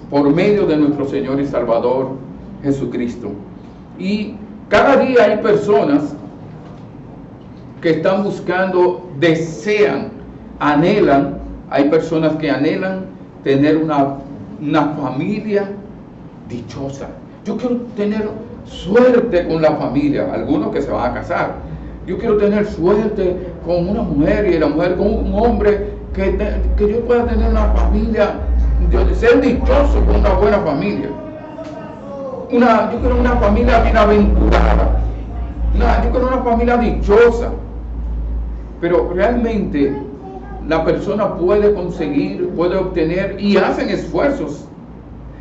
por medio de nuestro Señor y Salvador Jesucristo. Y cada día hay personas que están buscando, desean, anhelan, hay personas que anhelan tener una familia dichosa. Yo quiero tener suerte con la familia, algunos que se van a casar. Yo quiero tener suerte con una mujer y la mujer con un hombre, que yo pueda tener una familia, ser dichoso con una buena familia. Yo quiero una familia bienaventurada. Yo quiero una familia dichosa. Pero realmente la persona puede conseguir, puede obtener, y hacen esfuerzos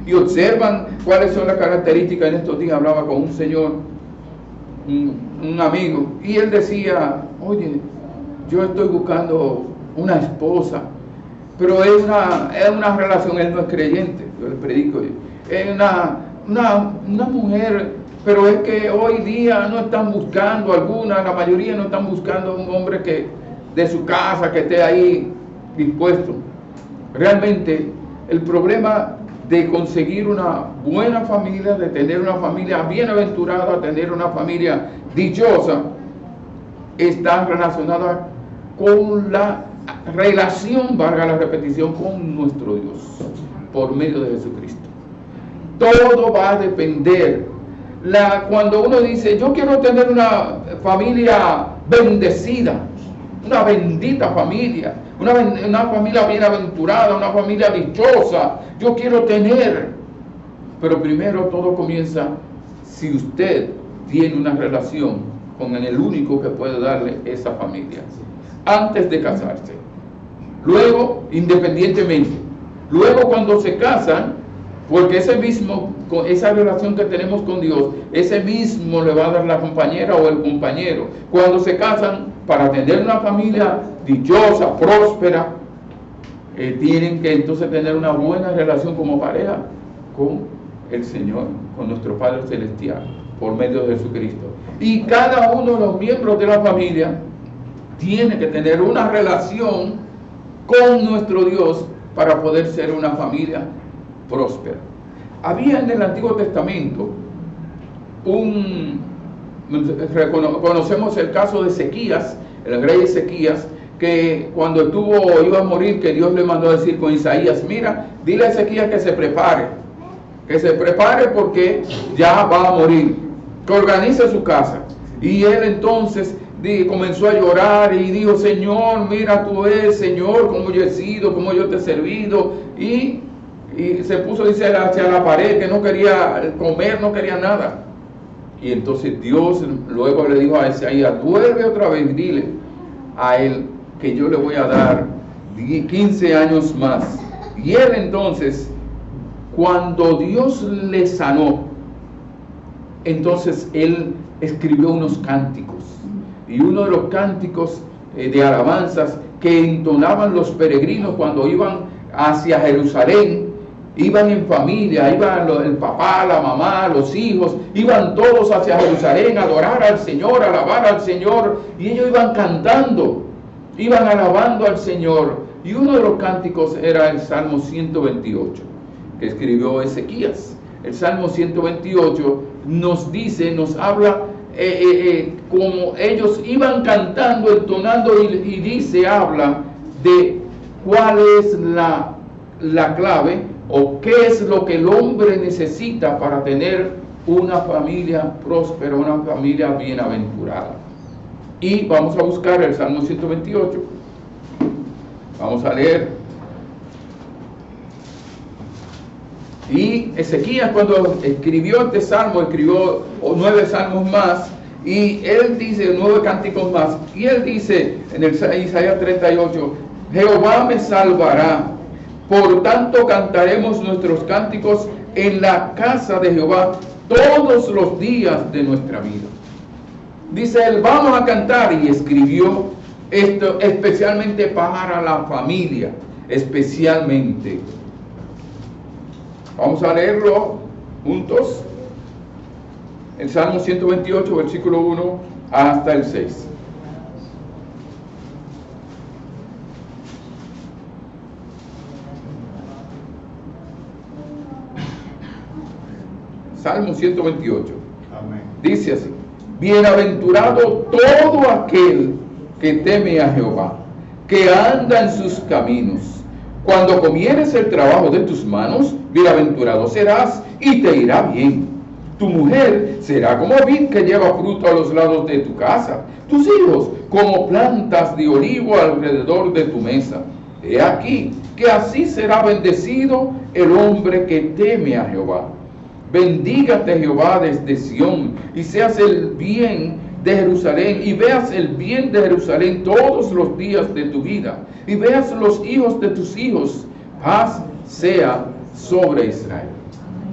y observan cuáles son las características. En estos días hablaba con un señor, un amigo, y él decía: oye, yo estoy buscando una esposa, pero es una relación, él no es creyente, yo le predico, es una mujer, pero es que hoy día no están buscando la mayoría no están buscando un hombre que de su casa, que esté ahí dispuesto. Realmente el problema de conseguir una buena familia, de tener una familia bienaventurada, tener una familia dichosa, está relacionada con la relación, valga la repetición, con nuestro Dios, por medio de Jesucristo. Todo va a depender. Cuando uno dice: yo quiero tener una familia bendecida, una bendita familia, una familia bienaventurada, una familia dichosa, yo quiero tener. Pero primero todo comienza si usted tiene una relación con el único que puede darle esa familia, antes de casarse. Luego, independientemente, luego cuando se casan, porque esa relación que tenemos con Dios, ese mismo le va a dar la compañera o el compañero. Cuando se casan, para tener una familia dichosa, próspera, tienen que entonces tener una buena relación como pareja con el Señor, con nuestro Padre Celestial, por medio de Jesucristo. Y cada uno de los miembros de la familia tiene que tener una relación con nuestro Dios para poder ser una familia próspera. Había en el Antiguo Testamento conocemos el caso de Ezequías, el rey Ezequías, que cuando iba a morir, que Dios le mandó a decir con Isaías: mira, dile a Ezequías que se prepare porque ya va a morir, que organice su casa. Y él entonces comenzó a llorar y dijo: Señor, mira, tú eres, Señor, cómo yo he sido, cómo yo te he servido. Y se puso, dice, hacia la pared, que no quería comer, no quería nada. Y entonces Dios luego le dijo a Isaías: vuelve otra vez, dile a él que yo le voy a dar 15 años más. Y él entonces, cuando Dios le sanó, entonces él escribió unos cánticos. Y uno de los cánticos de alabanzas que entonaban los peregrinos cuando iban hacia Jerusalén, iban en familia, iban el papá, la mamá, los hijos, iban todos hacia Jerusalén a adorar al Señor, a alabar al Señor, y ellos iban cantando, iban alabando al Señor. Y uno de los cánticos era el Salmo 128, que escribió Ezequías. El Salmo 128 nos habla como ellos iban cantando, entonando, y habla de cuál es la clave, o qué es lo que el hombre necesita para tener una familia próspera, una familia bienaventurada. Y vamos a buscar el Salmo 128. Vamos a leer. Y Ezequías, cuando escribió este salmo, escribió 9 salmos más, y él dice 9 cánticos más, y él dice en el Isaías 38: Jehová me salvará, por tanto cantaremos nuestros cánticos en la casa de Jehová todos los días de nuestra vida. Dice él: vamos a cantar, y escribió esto especialmente para la familia, especialmente. Vamos a leerlo juntos. El Salmo 128, versículo 1 hasta el 6. Salmo 128. Amén. Dice así: bienaventurado todo aquel que teme a Jehová, que anda en sus caminos. Cuando comieres el trabajo de tus manos, bienaventurado serás y te irá bien. Tu mujer será como vid que lleva fruto a los lados de tu casa, tus hijos como plantas de olivo alrededor de tu mesa. He aquí que así será bendecido el hombre que teme a Jehová. Bendígate Jehová desde Sión, y seas el bien de Jerusalén, y veas el bien de Jerusalén todos los días de tu vida, y veas los hijos de tus hijos. Paz sea sobre Israel.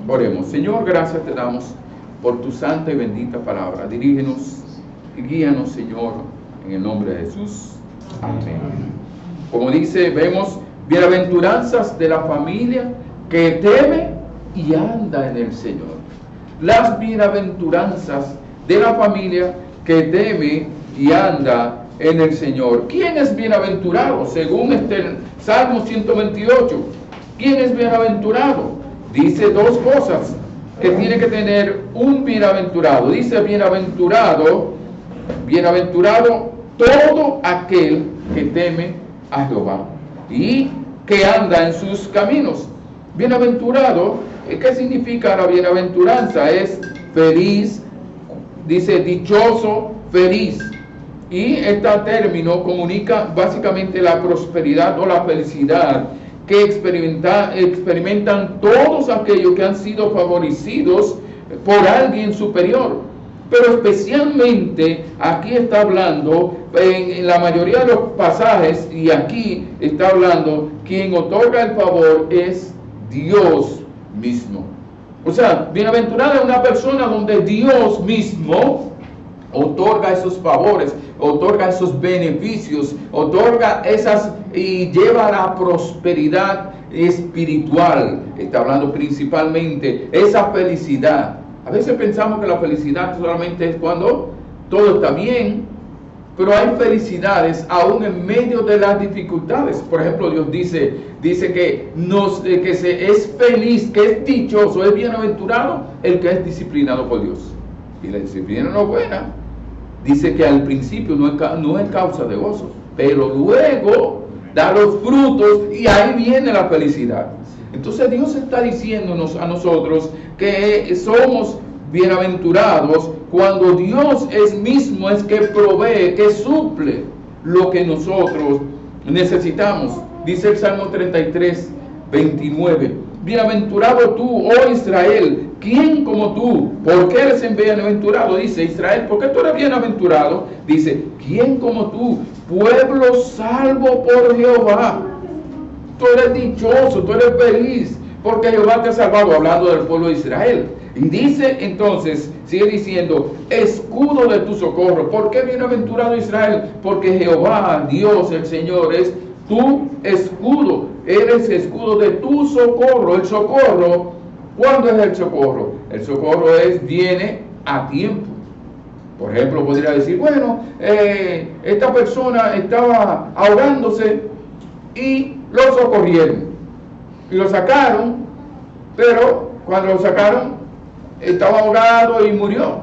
Oremos. Señor, gracias te damos por tu santa y bendita palabra. Dirígenos y guíanos, Señor, en el nombre de Jesús. Amén. Como dice, vemos bienaventuranzas de la familia que teme y anda en el Señor. Las bienaventuranzas de la familia que teme y anda en el Señor. ¿Quién es bienaventurado? Según este Salmo 128. ¿Quién es bienaventurado? Dice dos cosas que tiene que tener un bienaventurado. Dice bienaventurado todo aquel que teme a Jehová y que anda en sus caminos. Bienaventurado, ¿qué significa la bienaventuranza? Es feliz, dice dichoso, feliz. Y este término comunica básicamente la prosperidad o la felicidad que experimentan todos aquellos que han sido favorecidos por alguien superior. Pero especialmente aquí está hablando, en la mayoría de los pasajes, y aquí está hablando, quien otorga el favor es Dios mismo. O sea, bienaventurada es una persona donde Dios mismo otorga esos favores, otorga esos beneficios, otorga esas y lleva la prosperidad espiritual. Está hablando principalmente esa felicidad. A veces pensamos que la felicidad solamente es cuando todo está bien, pero hay felicidades aún en medio de las dificultades. Por ejemplo, Dios dice que es feliz, que es dichoso, es bienaventurado el que es disciplinado por Dios. Y la disciplina no es buena. Dice que al principio no es causa de gozo, pero luego da los frutos y ahí viene la felicidad. Entonces Dios está diciéndonos a nosotros que somos bienaventurados cuando Dios mismo es que provee, que suple lo que nosotros necesitamos. Dice el Salmo 33, 29. Bienaventurado tú, oh Israel, ¿quién como tú? ¿Por qué eres bienaventurado? Dice Israel, ¿por qué tú eres bienaventurado? Dice, ¿quién como tú? Pueblo salvo por Jehová. Tú eres dichoso, tú eres feliz, porque Jehová te ha salvado, hablando del pueblo de Israel. Y dice entonces, sigue diciendo, escudo de tu socorro. ¿Por qué bienaventurado Israel? Porque Jehová, Dios, el Señor, es tu escudo. Eres escudo de tu socorro. El socorro, ¿cuándo es el socorro? El socorro viene a tiempo. Por ejemplo, podría decir, bueno, esta persona estaba ahogándose y lo socorrieron. Y lo sacaron, pero cuando lo sacaron, estaba ahogado y murió.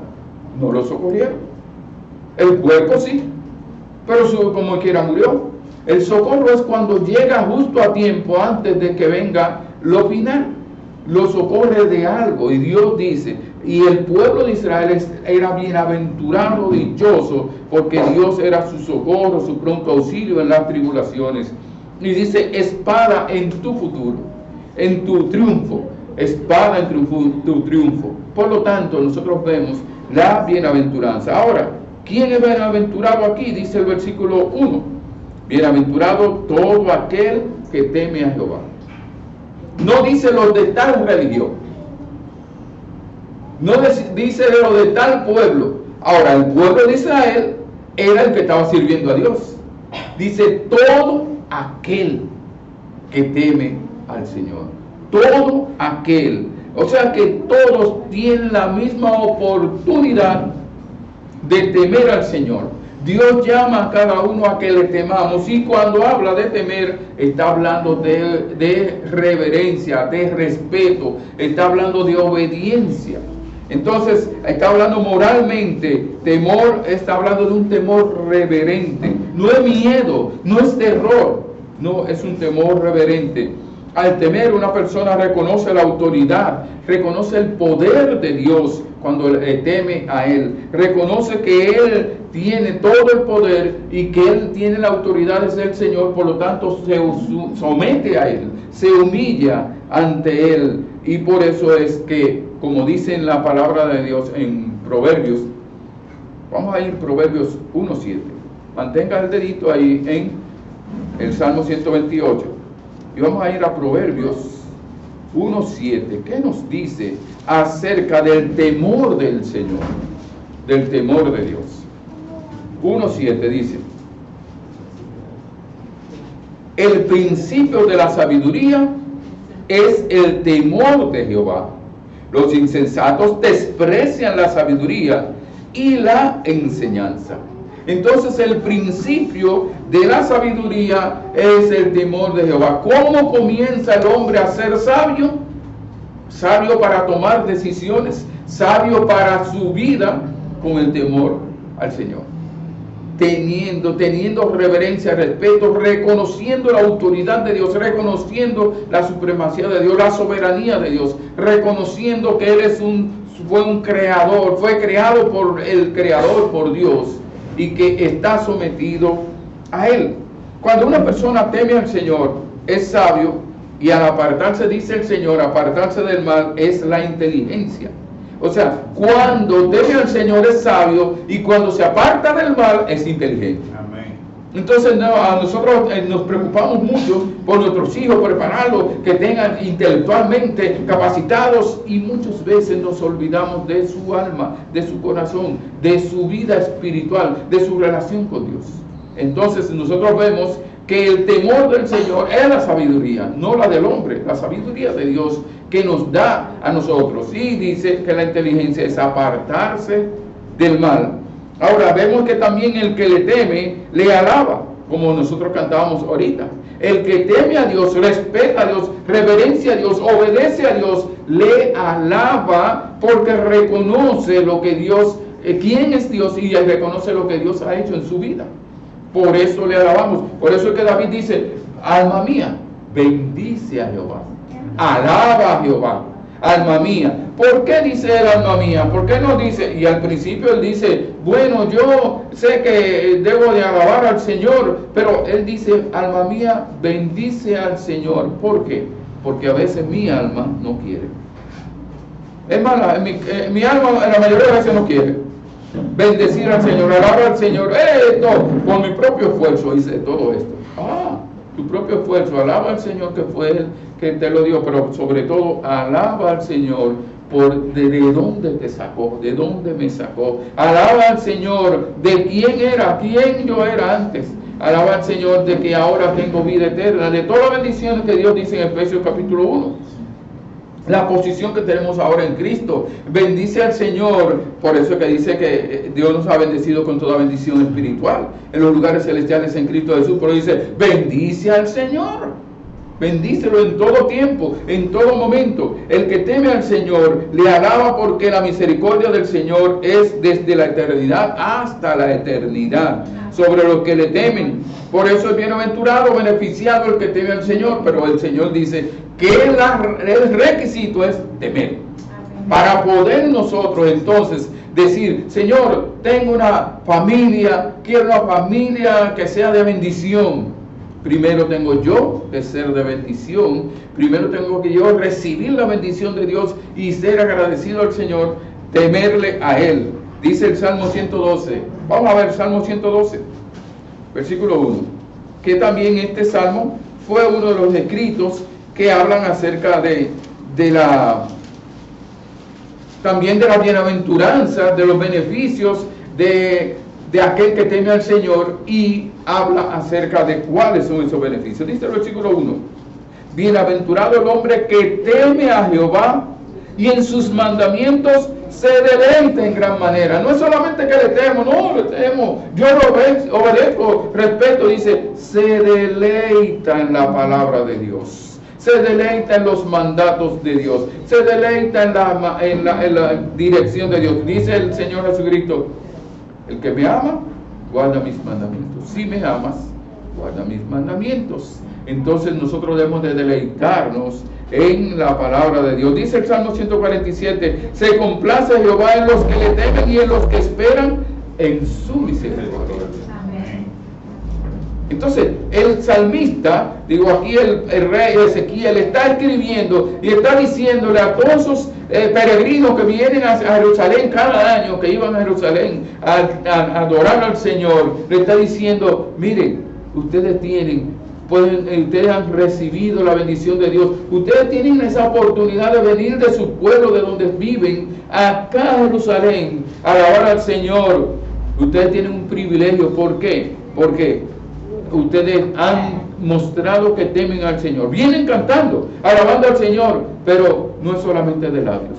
No lo socorrieron. El cuerpo sí, pero como quiera murió. El socorro es cuando llega justo a tiempo antes de que venga lo final. Lo socorre de algo. Y Dios dice, y el pueblo de Israel era bienaventurado, dichoso, porque Dios era su socorro, su pronto auxilio en las tribulaciones. Y dice, espada en tu futuro, en tu triunfo, espada en tu triunfo. Por lo tanto, nosotros vemos la bienaventuranza. Ahora, ¿quién es bienaventurado aquí? Dice el versículo 1. Bienaventurado todo aquel que teme a Jehová. No dice los de tal religión. No dice los de tal pueblo. Ahora, el pueblo de Israel era el que estaba sirviendo a Dios. Dice todo aquel que teme al Señor. Todo aquel. O sea que todos tienen la misma oportunidad de temer al Señor. Dios llama a cada uno a que le temamos, y cuando habla de temer, está hablando de reverencia, de respeto, está hablando de obediencia. Entonces, está hablando moralmente. Temor está hablando de un temor reverente. No es miedo, no es terror, no, es un temor reverente. Al temer, una persona reconoce la autoridad, reconoce el poder de Dios cuando teme a Él. Reconoce que Él tiene todo el poder y que Él tiene la autoridad de ser el Señor, por lo tanto se somete a Él, se humilla ante Él. Y por eso es que, como dice en la palabra de Dios en Proverbios, vamos a ir a Proverbios 1:7. Mantenga el dedito ahí en el Salmo 128. Y vamos a ir a Proverbios 1:7. ¿Qué nos dice acerca del temor del Señor? Del temor de Dios. 1:7 dice: el principio de la sabiduría es el temor de Jehová. Los insensatos desprecian la sabiduría y la enseñanza. Entonces el principio de la sabiduría es el temor de Jehová. ¿Cómo comienza el hombre a ser sabio? Sabio para tomar decisiones, sabio para su vida, con el temor al Señor. Teniendo reverencia, respeto, reconociendo la autoridad de Dios, reconociendo la supremacía de Dios, la soberanía de Dios, reconociendo que Él fue un creador, fue creado por el Creador, por Dios, y que está sometido a Él. Cuando una persona teme al Señor, es sabio, y al apartarse, dice el Señor, apartarse del mal es la inteligencia. O sea, cuando teme al Señor es sabio, y cuando se aparta del mal es inteligente. Amén. Entonces a nosotros nos preocupamos mucho por nuestros hijos, prepararlos, que tengan intelectualmente capacitados, y muchas veces nos olvidamos de su alma, de su corazón, de su vida espiritual, de su relación con Dios. Entonces nosotros vemos que el temor del Señor es la sabiduría, no la del hombre, la sabiduría de Dios que nos da a nosotros. Y dice que la inteligencia es apartarse del mal. Ahora vemos que también el que le teme, le alaba, como nosotros cantábamos ahorita. El que teme a Dios, respeta a Dios, reverencia a Dios, obedece a Dios, le alaba porque reconoce lo que Dios, quién es Dios, y reconoce lo que Dios ha hecho en su vida. Por eso le alabamos. Por eso es que David dice: alma mía, bendice a Jehová. Alaba a Jehová, alma mía. ¿Por qué dice él alma mía? ¿Por qué no dice? Y al principio él dice: bueno, yo sé que debo de alabar al Señor, pero él dice: alma mía, bendice al Señor. ¿Por qué? Porque a veces mi alma no quiere. Es más, mi alma la mayoría de veces no quiere bendecir al Señor, alabar al Señor. Esto, con mi propio esfuerzo hice todo esto. Tu propio esfuerzo, alaba al Señor que fue Él que te lo dio, pero sobre todo alaba al Señor por de dónde te sacó, de dónde me sacó. Alaba al Señor de quién yo era antes. Alaba al Señor de que ahora tengo vida eterna, de todas las bendiciones que Dios dice en Efesios capítulo 1. La posición que tenemos ahora en Cristo. Bendice al Señor. Por eso es que dice que Dios nos ha bendecido con toda bendición espiritual en los lugares celestiales en Cristo Jesús. Pero dice: bendice al Señor. Bendícelo en todo tiempo, en todo momento. El que teme al Señor le alaba, porque la misericordia del Señor es desde la eternidad hasta la eternidad sobre los que le temen. Por eso es bienaventurado, beneficiado el que teme al Señor. Pero el Señor dice que el requisito es temer. Para poder nosotros entonces decir: Señor, tengo una familia, quiero una familia que sea de bendición. Primero tengo yo que ser de bendición. Primero tengo que yo recibir la bendición de Dios y ser agradecido al Señor, temerle a Él. Dice el Salmo 112. Vamos a ver Salmo 112, versículo 1. Que también este Salmo fue uno de los escritos que hablan acerca también de la bienaventuranza, de los beneficios de aquel que teme al Señor, y habla acerca de cuáles son esos beneficios. Dice el versículo 1: bienaventurado el hombre que teme a Jehová y en sus mandamientos se deleita en gran manera. No es solamente que le temo, no, le temo, yo lo obedezco, respeto. Dice: se deleita en la palabra de Dios, se deleita en los mandatos de Dios, se deleita en la dirección de Dios. Dice el Señor Jesucristo: el que me ama, guarda mis mandamientos. Si me amas, guarda mis mandamientos. Entonces nosotros debemos de deleitarnos en la palabra de Dios. Dice el Salmo 147: se complace Jehová en los que le temen y en los que esperan en su misericordia. Entonces el salmista, digo aquí el rey Ezequiel, está escribiendo y está diciéndole a todos esos peregrinos que vienen a Jerusalén cada año, que iban a Jerusalén a adorar al Señor, le está diciendo: miren, ustedes ustedes han recibido la bendición de Dios, ustedes tienen esa oportunidad de venir de su pueblo, de donde viven, acá a Jerusalén, a alabar al Señor. Ustedes tienen un privilegio. ¿Por qué? Porque ustedes han mostrado que temen al Señor. Vienen cantando, alabando al Señor, pero no es solamente de labios.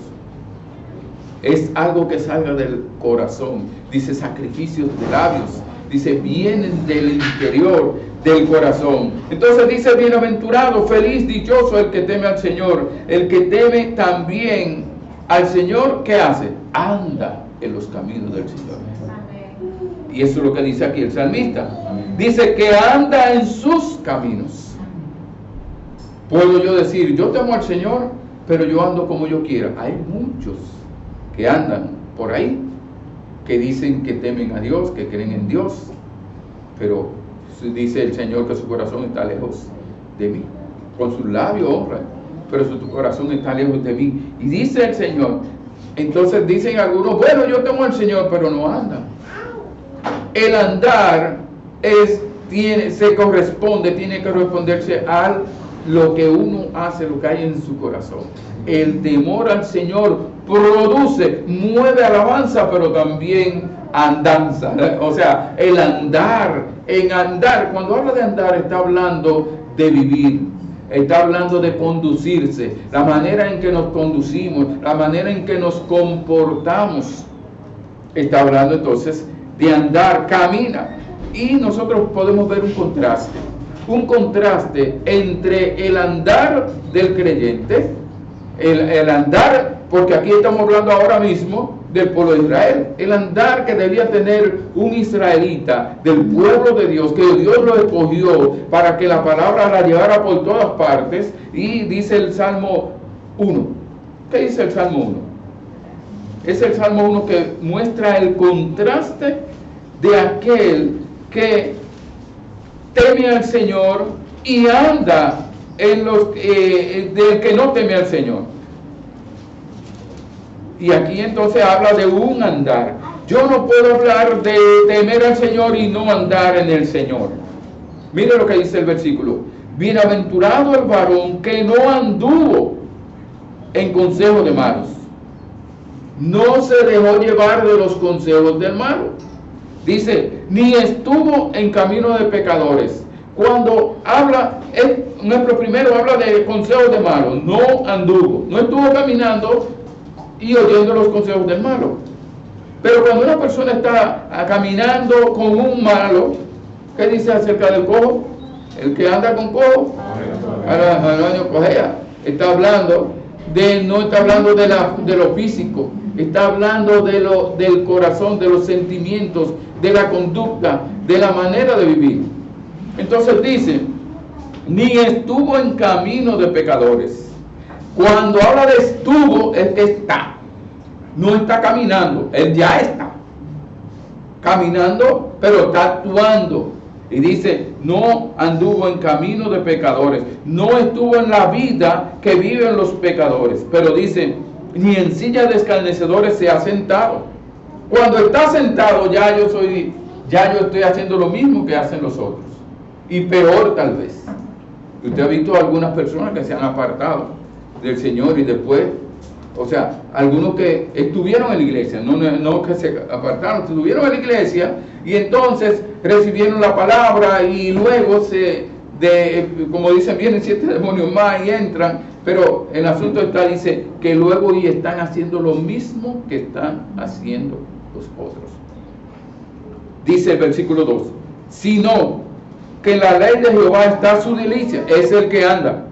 Es algo que salga del corazón. Dice sacrificios de labios. Dice vienen del interior del corazón. Entonces dice: bienaventurado, feliz, dichoso el que teme al Señor. El que teme también al Señor, ¿qué hace? Anda en los caminos del Señor. Y eso es lo que dice aquí el salmista. Dice que anda en sus caminos. Puedo yo decir: yo temo al Señor, pero yo ando como yo quiera. Hay muchos que andan por ahí, que dicen que temen a Dios, que creen en Dios, pero dice el Señor que su corazón está lejos de mí. Con sus labios honran, pero su corazón está lejos de mí. Y dice el Señor, entonces dicen algunos: bueno, yo temo al Señor, pero no andan. El andar tiene que responderse a lo que uno hace, lo que hay en su corazón. El temor al Señor mueve alabanza, pero también andanza. O sea, el andar, cuando habla de andar, está hablando de vivir, está hablando de conducirse, la manera en que nos conducimos, la manera en que nos comportamos. Está hablando entonces de andar, camina. Y nosotros podemos ver un contraste entre el andar del creyente, el andar, porque aquí estamos hablando ahora mismo del pueblo de Israel, el andar que debía tener un israelita del pueblo de Dios, que Dios lo escogió para que la palabra la llevara por todas partes. Y dice el Salmo 1. ¿Qué dice el Salmo 1? Es el Salmo 1 que muestra el contraste de aquel que teme al Señor y anda en del que no teme al Señor. Y aquí entonces habla de un andar. Yo no puedo hablar de temer al Señor y no andar en el Señor. Mire lo que dice el versículo: bienaventurado el varón que no anduvo en consejo de malos, no se dejó llevar de los consejos del malo. Dice, ni estuvo en camino de pecadores. Cuando habla, nuestro primero habla de consejos de malos, no anduvo, no estuvo caminando y oyendo los consejos del malo. Pero cuando una persona está caminando con un malo, ¿qué dice acerca del cojo? El que anda con cojo, al año cojea. Está hablando no está hablando de lo físico, está hablando del corazón, de los sentimientos, de la conducta, de la manera de vivir. Entonces dice, ni estuvo en camino de pecadores. Cuando habla de estuvo, es que está, no está caminando, él ya está caminando, pero está actuando. Y dice, no anduvo en camino de pecadores, no estuvo en la vida que viven los pecadores, pero dice, ni en silla de escarnecedores se ha sentado. Cuando está sentado, ya yo estoy haciendo lo mismo que hacen los otros, y peor tal vez. Usted ha visto a algunas personas que se han apartado del Señor y después, o sea, algunos que estuvieron en la iglesia, no que se apartaron, estuvieron en la iglesia y entonces recibieron la palabra y luego como dicen, vienen 7 demonios más y entran, pero el asunto dice que luego y están haciendo lo mismo que están haciendo los otros. Dice el versículo 2, sino que en la ley de Jehová está su delicia, es el que anda.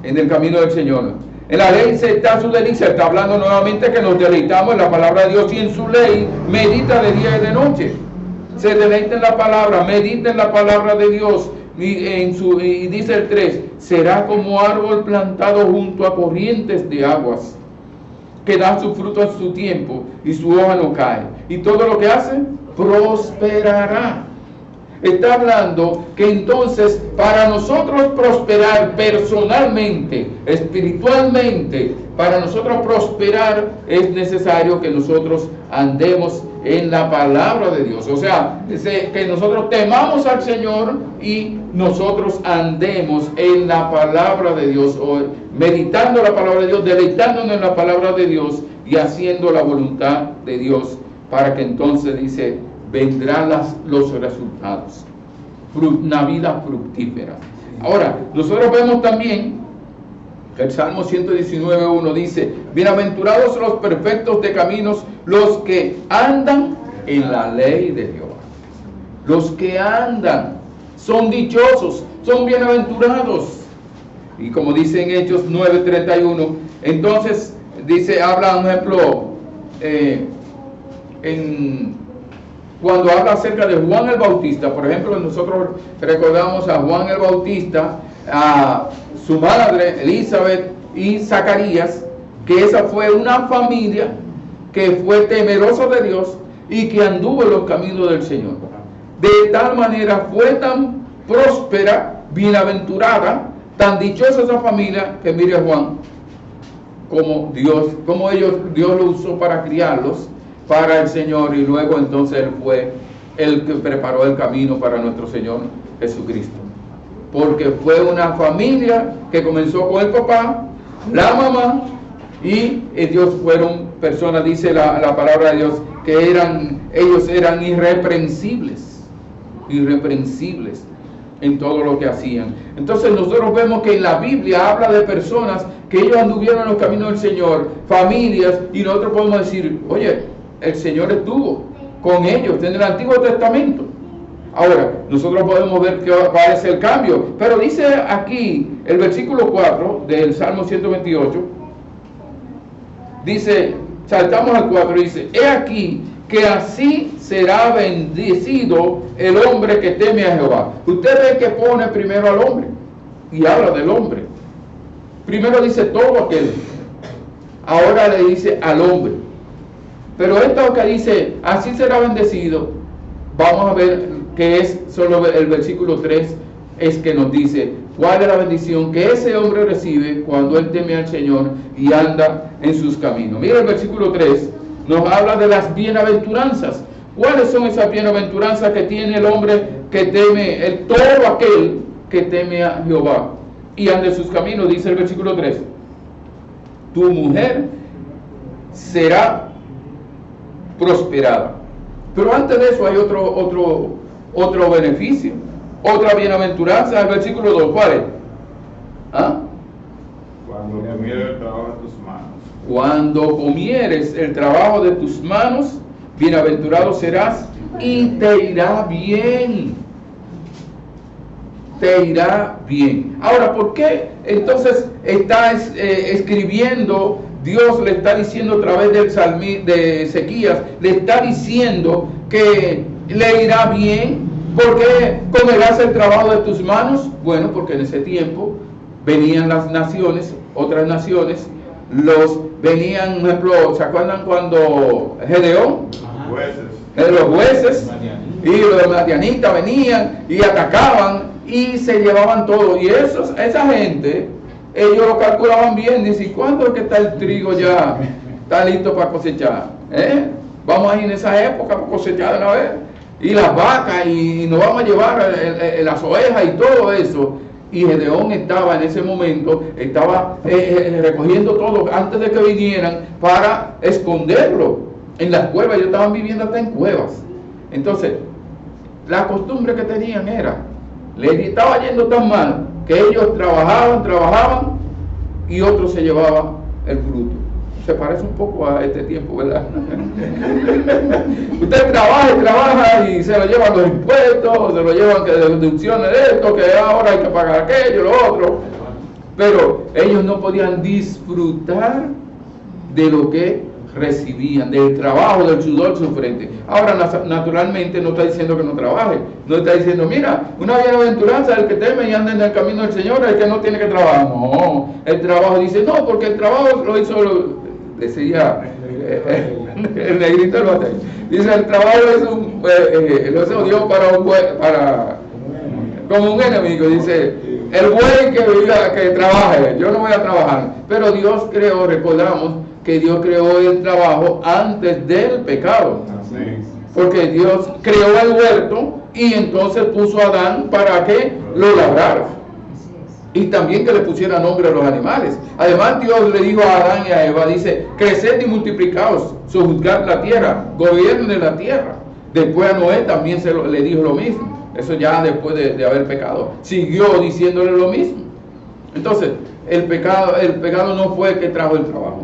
en el camino del Señor. En la ley se está su delicia. Está hablando nuevamente que nos deleitamos en la palabra de Dios y en su ley medita de día y de noche. Se deleita en la palabra, medita en la palabra de Dios. Y dice el 3, será como árbol plantado junto a corrientes de aguas, que da su fruto en su tiempo y su hoja no cae. Y todo lo que hace, prosperará. Está hablando que entonces para nosotros prosperar personalmente, espiritualmente, para nosotros prosperar es necesario que nosotros andemos en la palabra de Dios. O sea, que nosotros temamos al Señor y nosotros andemos en la palabra de Dios, o meditando la palabra de Dios, deleitándonos en la palabra de Dios y haciendo la voluntad de Dios, para que entonces dice, vendrán los resultados, una vida fructífera. Ahora, nosotros vemos también el Salmo 119:1 dice, bienaventurados los perfectos de caminos, los que andan en la ley de Jehová. Los que andan son dichosos, son bienaventurados. Y como dice en Hechos 9:31, entonces dice, habla un ejemplo cuando habla acerca de Juan el Bautista. Por ejemplo, nosotros recordamos a Juan el Bautista, a su madre Elizabeth y Zacarías, que esa fue una familia que fue temerosa de Dios y que anduvo en los caminos del Señor. De tal manera fue tan próspera, bienaventurada, tan dichosa esa familia, que mire a Juan, como Dios lo usó para criarlos para el Señor, y luego entonces él fue el que preparó el camino para nuestro Señor Jesucristo. Porque fue una familia que comenzó con el papá, la mamá, y ellos fueron personas, dice la palabra de Dios, que ellos eran irreprensibles en todo lo que hacían. Entonces nosotros vemos que en la Biblia habla de personas que ellos anduvieron en los caminos del Señor, familias, y nosotros podemos decir, oye, el Señor estuvo con ellos en el Antiguo Testamento. Ahora, nosotros podemos ver cuál es el cambio, pero dice aquí el versículo 4 del Salmo 128, dice, saltamos al 4, dice, he aquí que así será bendecido el hombre que teme a Jehová. Usted ve que pone primero al hombre y habla del hombre. Primero dice todo aquel, ahora le dice al hombre. Pero esto que dice, así será bendecido, vamos a ver que es solo el versículo 3, es que nos dice cuál es la bendición que ese hombre recibe cuando él teme al Señor y anda en sus caminos. Mira el versículo 3, nos habla de las bienaventuranzas. ¿Cuáles son esas bienaventuranzas que tiene el hombre que teme, todo aquel que teme a Jehová y anda en sus caminos? Dice el versículo 3, tu mujer será prosperada. Pero antes de eso hay otro beneficio, otra bienaventuranza. El versículo 2, ¿cuál es? ¿Ah? Cuando comieres el trabajo de tus manos. Cuando comieres el trabajo de tus manos, bienaventurado serás y te irá bien. Te irá bien. Ahora, ¿por qué entonces está escribiendo? Dios le está diciendo a través de Ezequías, le está diciendo que le irá bien. ¿Por qué comerás el trabajo de tus manos? Bueno, porque en ese tiempo venían las naciones, otras naciones, venían, por ejemplo, ¿se acuerdan cuando Gedeón? Los jueces y los madianitas venían y atacaban y se llevaban todo. Y esa gente, ellos lo calculaban bien, dicen, ¿cuándo es que está el trigo ya? Está listo para cosechar. Vamos a ir en esa época para cosechar de una vez. Y las vacas, y nos vamos a llevar las ovejas y todo eso. Y Gedeón estaba en ese momento, recogiendo todo antes de que vinieran para esconderlo en las cuevas. Ellos estaban viviendo hasta en cuevas. Entonces, la costumbre que tenían era, les estaba yendo tan mal que ellos trabajaban y otros se llevaban el fruto. Se parece un poco a este tiempo, ¿verdad? Usted trabaja y se lo llevan los impuestos, se lo llevan que deducciones de esto, que ahora hay que pagar aquello, lo otro. pero ellos no podían disfrutar de lo que recibían, del trabajo, del sudor de su frente. Ahora, naturalmente, no está diciendo que no trabaje, no está diciendo, mira, una bienaventuranza del que teme y anda en el camino del Señor, el que no tiene que trabajar. No, el trabajo dice, no, porque el trabajo lo hizo, decía el negrito del batalla. Dice, el trabajo lo hizo Dios para como un enemigo. Dice, el buey que trabaje, yo no voy a trabajar. Pero Dios creó, recordamos, que Dios creó el trabajo antes del pecado. Porque Dios creó el huerto y entonces puso a Adán para que lo labrara. Y también que le pusiera nombre a los animales. Además, Dios le dijo a Adán y a Eva, dice, creced y multiplicaos, sojuzgad la tierra, gobiernen la tierra. Después a Noé también le dijo lo mismo. Eso ya después de haber pecado. Siguió diciéndole lo mismo. Entonces, el pecado no fue el que trajo el trabajo.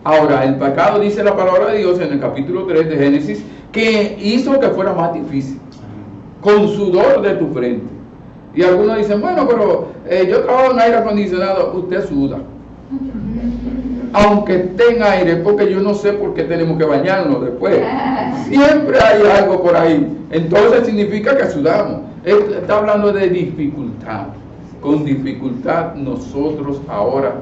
Ahora, el pecado, dice la palabra de Dios en el capítulo 3 de Génesis, que hizo que fuera más difícil, con sudor de tu frente. Y algunos dicen, bueno, pero yo trabajo en aire acondicionado, usted suda. Aunque esté en aire, porque yo no sé por qué tenemos que bañarnos después. Siempre hay algo por ahí. Entonces significa que sudamos. Está hablando de dificultad. Con dificultad nosotros ahora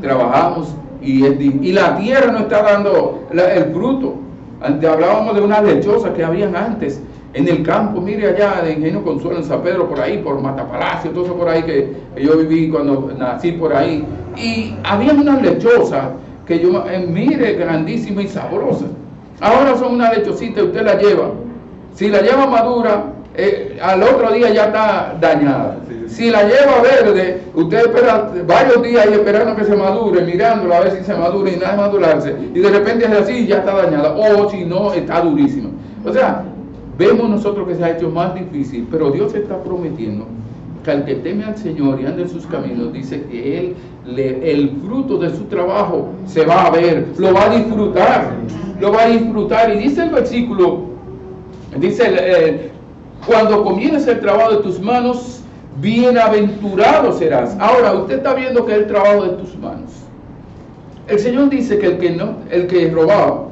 trabajamos y la tierra no está dando el fruto. Antes hablábamos de unas lechosas que habían antes en el campo, mire allá de Ingenio Consuelo, en San Pedro, por ahí, por Matapalacio, todo eso por ahí que yo viví cuando nací por ahí. Y había unas lechosas que mire, grandísimas y sabrosas. Ahora son una lechosita y usted la lleva. Si la lleva madura, al otro día ya está dañada. Si la lleva verde, usted espera varios días y esperando que se madure, mirándola a ver si se madura y nada de madurarse. Y de repente es así y ya está dañada. O si no, está durísima. O sea, vemos nosotros que se ha hecho más difícil, pero Dios está prometiendo que al que teme al Señor y anda en sus caminos, dice que el fruto de su trabajo se va a ver, lo va a disfrutar. Y dice el versículo, dice, cuando comiences el trabajo de tus manos, bienaventurado serás. Ahora, usted está viendo que es el trabajo de tus manos. El Señor dice que el que robaba,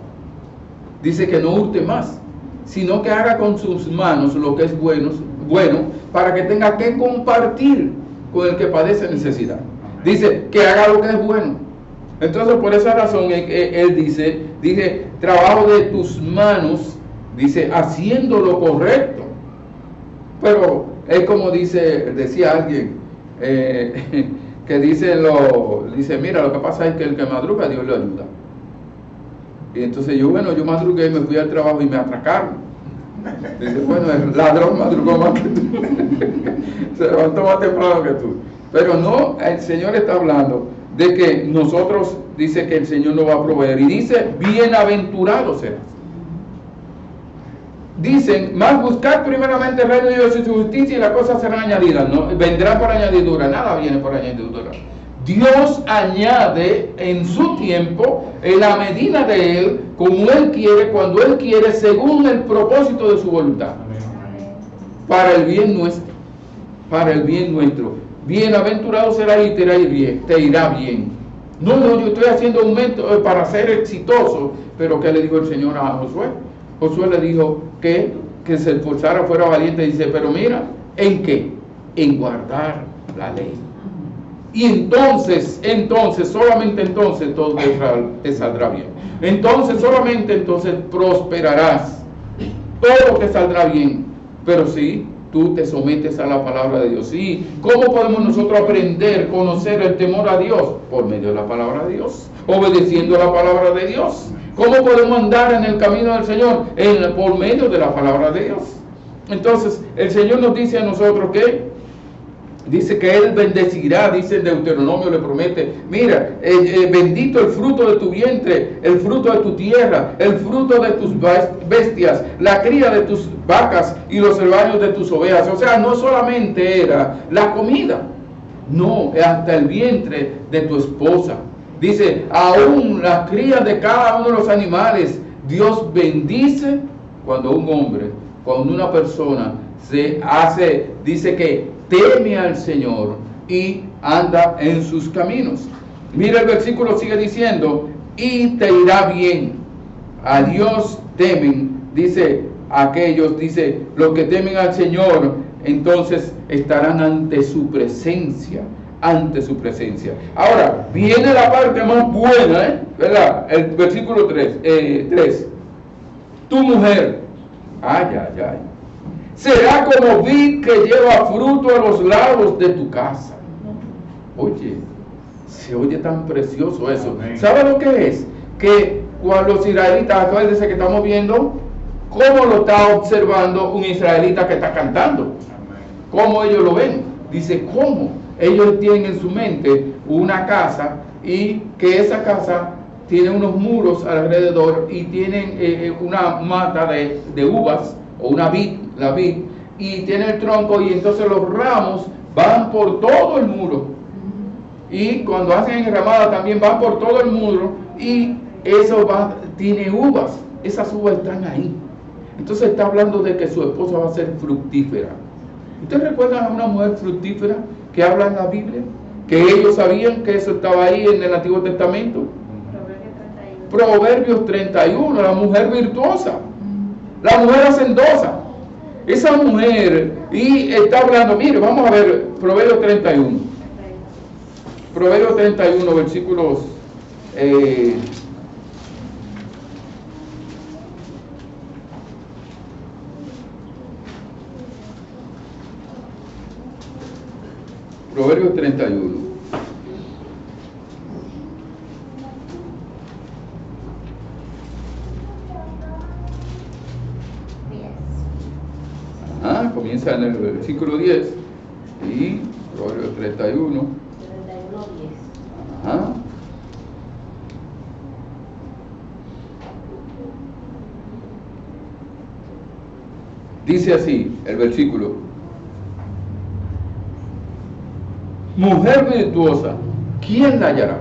dice que no hurte más, sino que haga con sus manos lo que es bueno, para que tenga que compartir con el que padece necesidad. Dice que haga lo que es bueno. Entonces, por esa razón, él dice, trabajo de tus manos, dice, haciendo lo correcto. Pero es como decía alguien, que dice, mira, lo que pasa es que el que madruga, Dios le ayuda. Y entonces yo madrugué y me fui al trabajo y me atracaron. Dice, bueno, el ladrón madrugó más que tú. Se levantó más temprano que tú. Pero no, el Señor está hablando de que nosotros, dice que el Señor nos va a proveer. Y dice, bienaventurados serás. Dicen, más buscar primeramente el reino de Dios y su justicia y las cosas serán añadidas. No, vendrá por añadidura, nada viene por añadidura. Dios añade en su tiempo, en la medida de Él, como Él quiere, cuando Él quiere, según el propósito de su voluntad. Para el bien nuestro. Para el bien nuestro. Bienaventurado será y te irá bien. No, yo estoy haciendo un método para ser exitoso. Pero ¿qué le dijo el Señor a Josué? Josué le dijo que se esforzara, fuera valiente. Dice, pero mira, ¿en qué? En guardar la ley. Y entonces, solamente entonces todo te saldrá bien. Entonces, solamente entonces prosperarás. Todo te saldrá bien. Pero sí, tú te sometes a la palabra de Dios. ¿Y cómo podemos nosotros aprender, conocer el temor a Dios? Por medio de la palabra de Dios, obedeciendo la palabra de Dios. ¿Cómo podemos andar en el camino del Señor? Por medio de la palabra de Dios. Entonces, el Señor nos dice a nosotros que dice que Él bendecirá, dice en Deuteronomio, le promete, mira, bendito el fruto de tu vientre, el fruto de tu tierra, el fruto de tus bestias, la cría de tus vacas y los rebaños de tus ovejas. O sea, no solamente era la comida, no, hasta el vientre de tu esposa. Dice, aún las crías de cada uno de los animales, Dios bendice cuando un hombre, cuando una persona se hace, dice que teme al Señor y anda en sus caminos. Mira, el versículo sigue diciendo, y te irá bien. A Dios temen, dice aquellos, dice, los que temen al Señor, entonces estarán ante su presencia, ante su presencia. Ahora, viene la parte más buena, ¿verdad? El versículo 3. Tu mujer, será como vid que lleva fruto a los lados de tu casa. Oye, se oye tan precioso eso. ¿Sabe lo que es? Que cuando los israelitas, acuérdense que estamos viendo cómo lo está observando un israelita que está cantando. ¿Cómo ellos lo ven? Dice, ¿cómo? Ellos tienen en su mente una casa y que esa casa tiene unos muros alrededor y tienen una mata de uvas o una vid, la vid, y tiene el tronco y entonces los ramos van por todo el muro. Y cuando hacen enramada también van por todo el muro y eso tiene uvas, esas uvas están ahí. Entonces está hablando de que su esposa va a ser fructífera. ¿Ustedes recuerdan a una mujer fructífera que habla en la Biblia? Que ellos sabían que eso estaba ahí en el Antiguo Testamento. Proverbios 31, la mujer virtuosa, la mujer hacendosa. Esa mujer, y está hablando, mire, vamos a ver Proverbios 31. Proverbios 31, versículos... Proverbios 31. Comienza en el versículo 10 y Proverbios 31. 31:10. Ajá. Dice así el versículo: mujer virtuosa, ¿quién la hallará?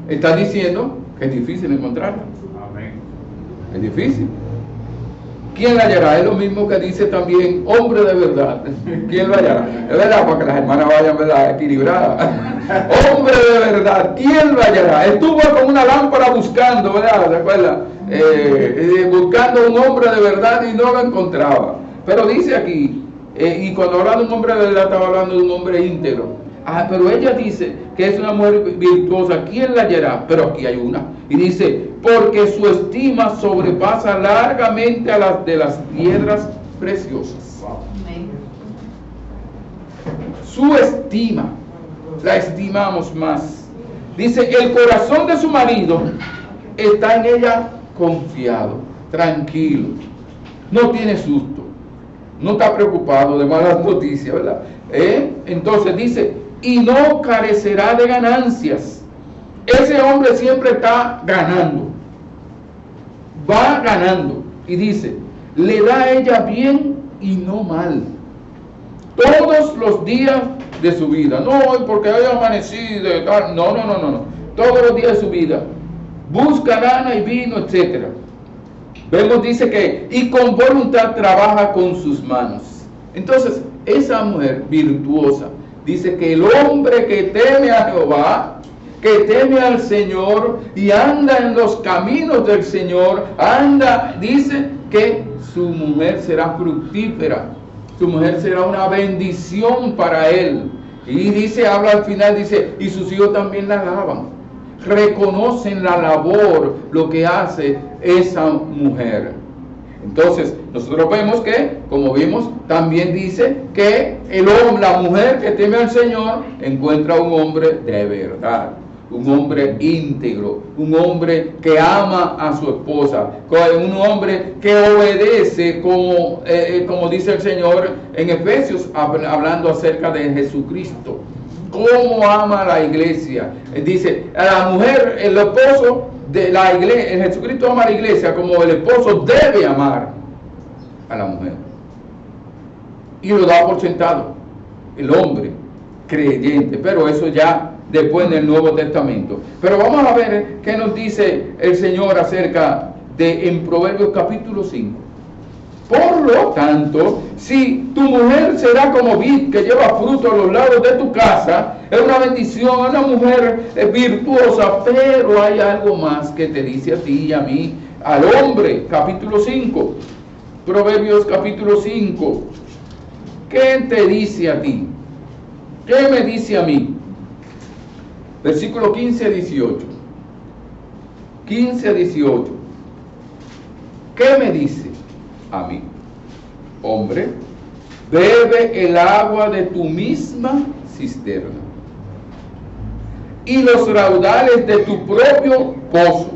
Está diciendo que es difícil encontrarla. Amén. Es difícil. ¿Quién la hallará? Es lo mismo que dice también hombre de verdad. ¿Quién lo hallará? Es verdad, para que las hermanas vayan, ¿verdad?, equilibradas. Hombre de verdad, ¿quién lo hallará? Estuvo con una lámpara buscando, ¿verdad? ¿Se acuerda? Buscando un hombre de verdad y no lo encontraba. Pero dice aquí, y cuando habla de un hombre de verdad, estaba hablando de un hombre íntegro. Pero ella dice que es una mujer virtuosa. ¿Quién la hallará? Pero aquí hay una. Y dice, porque su estima sobrepasa largamente a las de las piedras preciosas. Su estima, la estimamos más. Dice, el corazón de su marido está en ella confiado, tranquilo. No tiene susto. No está preocupado de malas noticias, ¿verdad? Entonces dice, y no carecerá de ganancias. Ese hombre siempre está ganando. Va ganando. Y dice, le da a ella bien y no mal. Todos los días de su vida. No, porque hoy amanecí de tal. No. Todos los días de su vida. Busca lana y vino, etc. Vemos, dice que, y con voluntad trabaja con sus manos. Entonces, esa mujer virtuosa, dice que el hombre que teme a Jehová, que teme al Señor y anda en los caminos del Señor, dice que su mujer será fructífera, su mujer será una bendición para él. Y dice, habla al final, dice, y sus hijos también la alaban, reconocen la labor, lo que hace esa mujer. Entonces, nosotros vemos que, como vimos, también dice que la mujer que teme al Señor encuentra un hombre de verdad, un hombre íntegro, un hombre que ama a su esposa, un hombre que obedece, como dice el Señor en Efesios, hablando acerca de Jesucristo. ¿Cómo ama a la iglesia? Dice, a la mujer, el esposo de la iglesia, Jesucristo ama a la iglesia como el esposo debe amar a la mujer. Y lo da por sentado el hombre creyente, pero eso ya después en el Nuevo Testamento. Pero vamos a ver qué nos dice el Señor acerca de, en Proverbios capítulo 5. Por lo tanto, si tu mujer será como vid que lleva fruto a los lados de tu casa, es una bendición, es una mujer virtuosa, pero hay algo más que te dice a ti y a mí, al hombre. Capítulo 5, Proverbios capítulo 5. ¿Qué te dice a ti? ¿Qué me dice a mí? Versículo 15 a 18. 15 a 18. ¿Qué me dice a mí? Hombre, bebe el agua de tu misma cisterna y los raudales de tu propio pozo.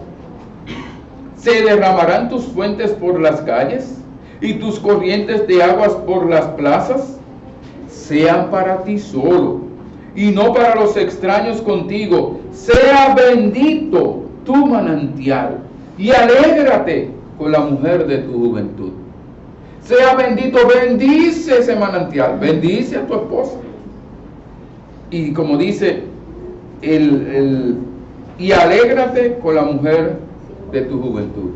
Se derramarán tus fuentes por las calles y tus corrientes de aguas por las plazas. Sean para ti solo y no para los extraños contigo. Sea bendito tu manantial y alégrate con la mujer de tu juventud. Sea bendito, bendice ese manantial, bendice a tu esposa. Y como dice, y alégrate con la mujer de tu juventud.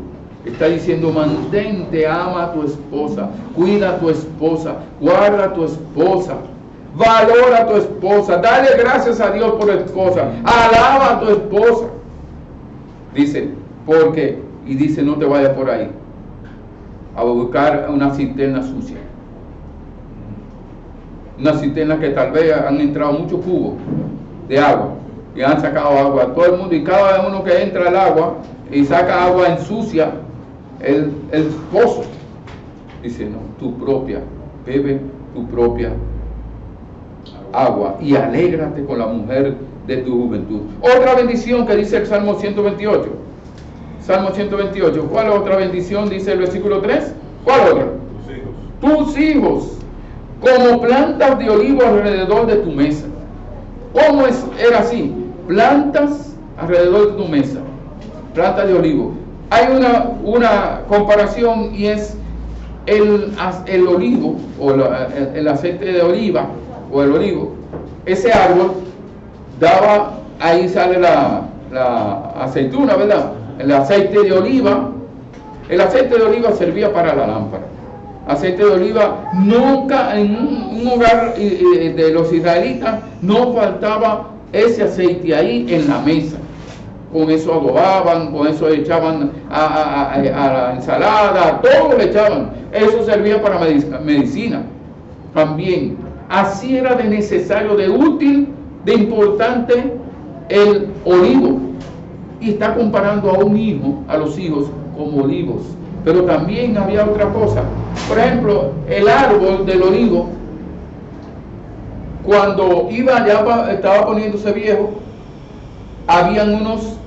Está diciendo, mantente, ama a tu esposa, cuida a tu esposa, guarda a tu esposa, valora a tu esposa, dale gracias a Dios por tu esposa, alaba a tu esposa. Dice, y dice, no te vayas por ahí a buscar una cisterna sucia. Una cisterna que tal vez han entrado muchos cubos de agua y han sacado agua. Todo el mundo, y cada uno que entra al agua y saca agua ensucia el pozo. Dice, no, tu propia, bebe tu propia agua y alégrate con la mujer de tu juventud. Otra bendición que dice el Salmo 128. Salmo 128. ¿Cuál otra bendición? Dice el versículo 3. ¿Cuál otra? Tus hijos, como plantas de olivo alrededor de tu mesa. ¿Cómo era así? Plantas alrededor de tu mesa. Plantas de olivo. Hay una comparación y es el olivo o el aceite de oliva o el olivo. Ese árbol daba, ahí sale la aceituna, ¿verdad? El aceite de oliva. El aceite de oliva servía para la lámpara. Aceite de oliva, nunca en un hogar de los israelitas no faltaba ese aceite ahí en la mesa. Con eso adobaban, con eso echaban a la ensalada, todo le echaban. Eso servía para medicina también. Así era de necesario, de útil, de importante el olivo. Y está comparando a un hijo, a los hijos, como olivos. Pero también había otra cosa. Por ejemplo, el árbol del olivo, cuando estaba poniéndose viejo, habían unos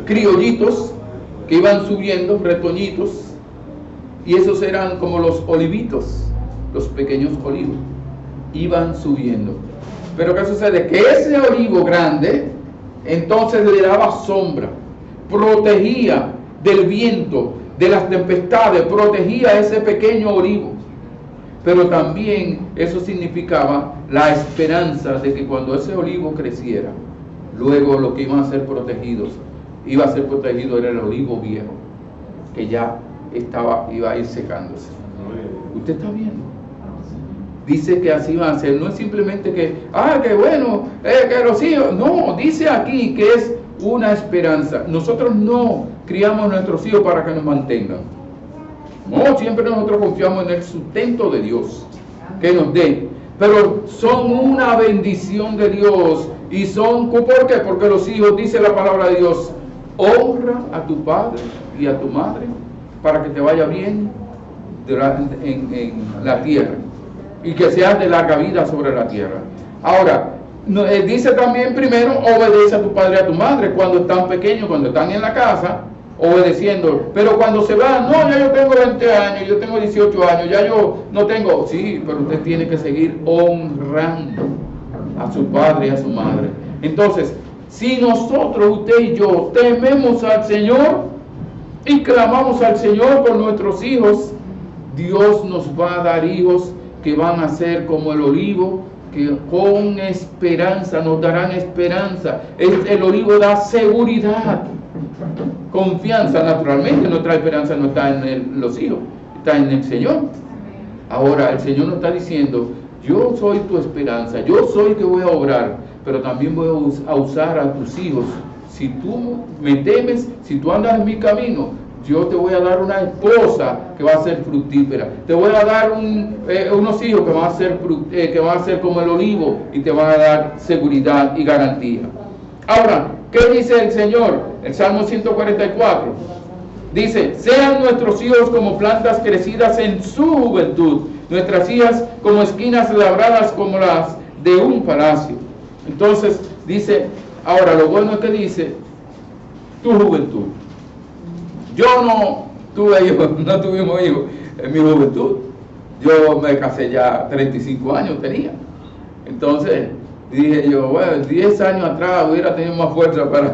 criollitos que iban subiendo, retoñitos, y esos eran como los olivitos, los pequeños olivos, iban subiendo. Pero ¿qué sucede? Que ese olivo grande, entonces le daba sombra, protegía del viento, de las tempestades, protegía a ese pequeño olivo. Pero también eso significaba la esperanza de que cuando ese olivo creciera, luego lo que iba a ser protegido era el olivo viejo, que ya iba a ir secándose. ¿Usted está viendo? Dice que así va a ser. No es simplemente que, qué bueno, que los hijos. No, dice aquí que es una esperanza. Nosotros no criamos a nuestros hijos para que nos mantengan. No, siempre nosotros confiamos en el sustento de Dios que nos dé. Pero son una bendición de Dios. Y son, ¿por qué? Porque los hijos, dice la palabra de Dios, honra a tu padre y a tu madre para que te vaya bien en la tierra y que seas de larga vida sobre la tierra. Ahora, dice también primero, obedece a tu padre y a tu madre cuando están pequeños, cuando están en la casa, obedeciendo. Pero cuando se van, no, ya yo tengo 20 años, yo tengo 18 años, ya yo no tengo. Sí, pero usted tiene que seguir honrando a su padre y a su madre. Entonces, si nosotros, usted y yo, tememos al Señor y clamamos al Señor por nuestros hijos, Dios nos va a dar hijos que van a ser como el olivo, que con esperanza nos darán esperanza. El olivo da seguridad, confianza. Naturalmente nuestra esperanza no está en los hijos, está en el Señor. Ahora el Señor nos está diciendo, yo soy tu esperanza, yo soy el que voy a obrar, pero también voy a usar a tus hijos. Si tú me temes, si tú andas en mi camino, yo te voy a dar una esposa que va a ser fructífera. Te voy a dar unos hijos que van a ser como el olivo y te van a dar seguridad y garantía. Ahora, ¿qué dice el Señor? El Salmo 144. Dice, sean nuestros hijos como plantas crecidas en su juventud, nuestras hijas como esquinas labradas como las de un palacio. Entonces, dice, ahora lo bueno es que dice, tu juventud. Yo no tuve hijos, no tuvimos hijos en mi juventud. Yo me casé ya 35 años tenía. Entonces, dije yo, bueno, 10 años atrás hubiera tenido más fuerza para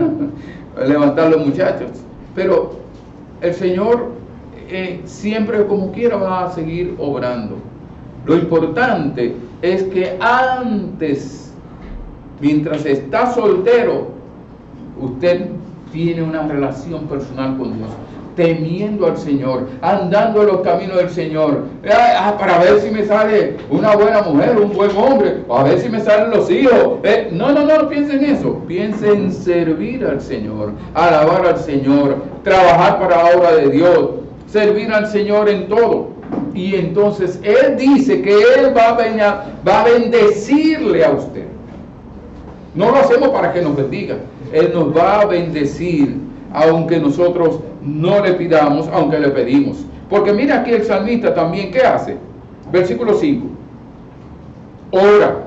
levantar a los muchachos. Pero el Señor siempre como quiera va a seguir obrando. Lo importante es que antes, mientras está soltero, usted tiene una relación personal con Dios, temiendo al Señor, andando en los caminos del Señor, para ver si me sale una buena mujer, un buen hombre, a ver si me salen los hijos. No piense en eso, piense en servir al Señor, alabar al Señor, trabajar para la obra de Dios, servir al Señor en todo. Y entonces Él dice que Él va a bendecirle a usted. No lo hacemos para que nos bendiga, Él nos va a bendecir, aunque nosotros no le pidamos, aunque le pedimos. Porque mira aquí el salmista también, ¿qué hace? Versículo 5. Ora.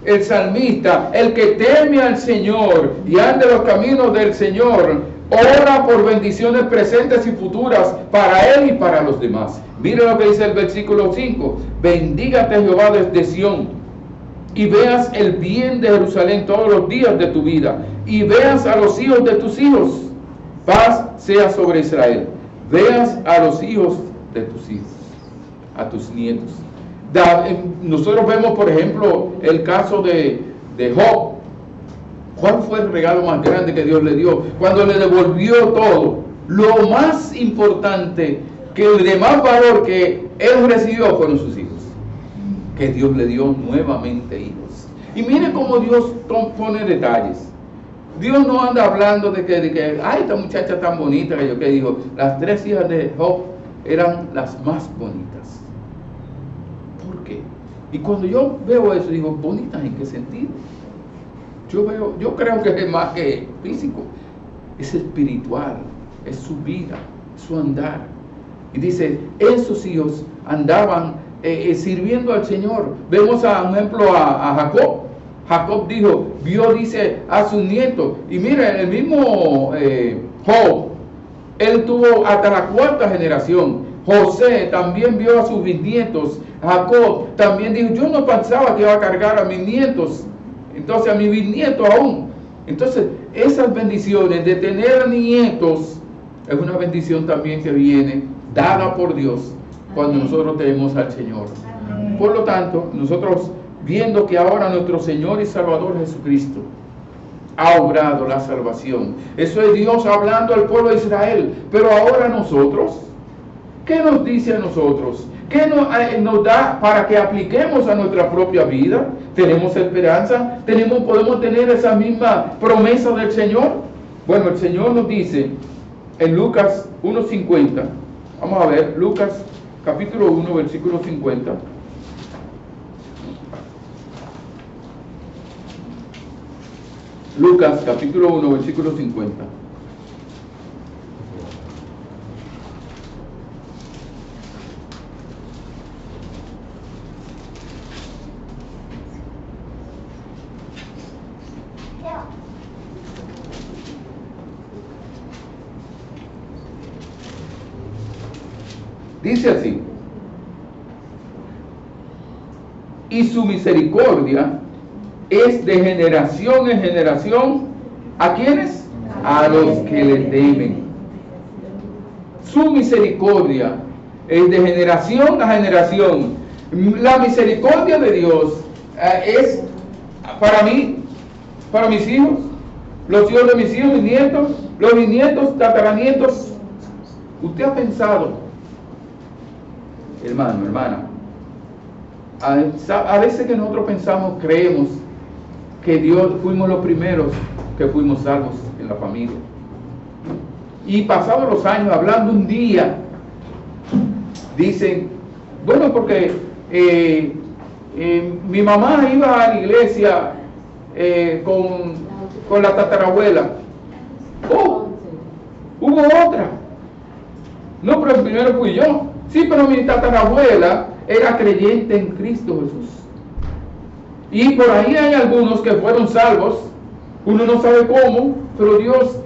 El salmista, el que teme al Señor y anda en los caminos del Señor, ora por bendiciones presentes y futuras para él y para los demás. Mira lo que dice el versículo 5. Bendígate Jehová desde Sión, y veas el bien de Jerusalén todos los días de tu vida, y veas a los hijos de tus hijos. Paz sea sobre Israel. Veas a los hijos de tus hijos, a tus nietos. Nosotros vemos, por ejemplo, el caso de Job. ¿Cuál fue el regalo más grande que Dios le dio? Cuando le devolvió todo. Lo más importante, que el de más valor que él recibió fueron sus hijos. Que Dios le dio nuevamente hijos. Y mire cómo Dios pone detalles. Dios no anda hablando de que ay, esta muchacha tan bonita, que dijo, las 3 hijas de Job eran las más bonitas. ¿Por qué? Y cuando yo veo eso, digo, ¿bonitas en qué sentido? Yo creo que es más que físico, es espiritual, es su vida, su andar. Y dice, esos hijos andaban sirviendo al Señor. Vemos, por ejemplo, a Jacob. Jacob vio, dice, a sus nietos. Y mira, el mismo Job, él tuvo hasta la 4ª generación. José también vio a sus bisnietos. Jacob también dijo, yo no pensaba que iba a cargar a mis nietos, entonces a mis bisnietos aún. Entonces, esas bendiciones de tener nietos es una bendición también que viene dada por Dios cuando nosotros tenemos al Señor. Por lo tanto, nosotros, viendo que ahora nuestro Señor y Salvador Jesucristo ha obrado la salvación, eso es Dios hablando al pueblo de Israel, pero ahora nosotros, ¿qué nos dice a nosotros? ¿Qué nos da para que apliquemos a nuestra propia vida? ¿Tenemos esperanza? ¿Podemos tener esa misma promesa del Señor? Bueno, el Señor nos dice en Lucas 1:50, vamos a ver, Lucas capítulo 1, versículo 50. Lucas capítulo 1, versículo 50. Dice así: y su misericordia es de generación en generación. ¿A quiénes? A los que le temen. Su misericordia es de generación a generación. La misericordia de Dios es para mí, para mis hijos, los hijos de mis hijos, mis nietos, los bisnietos, tataranietos. ¿Usted ha pensado hermano, hermana, a veces que nosotros pensamos, creemos que Dios fuimos los primeros que fuimos salvos en la familia. Y pasados los años, hablando un día, dicen, bueno, porque mi mamá iba a la iglesia con la tatarabuela. Oh, hubo otra. No, pero el primero fui yo. Sí, pero mi tatarabuela era creyente en Cristo Jesús. Y por ahí hay algunos que fueron salvos. Uno no sabe cómo, pero Dios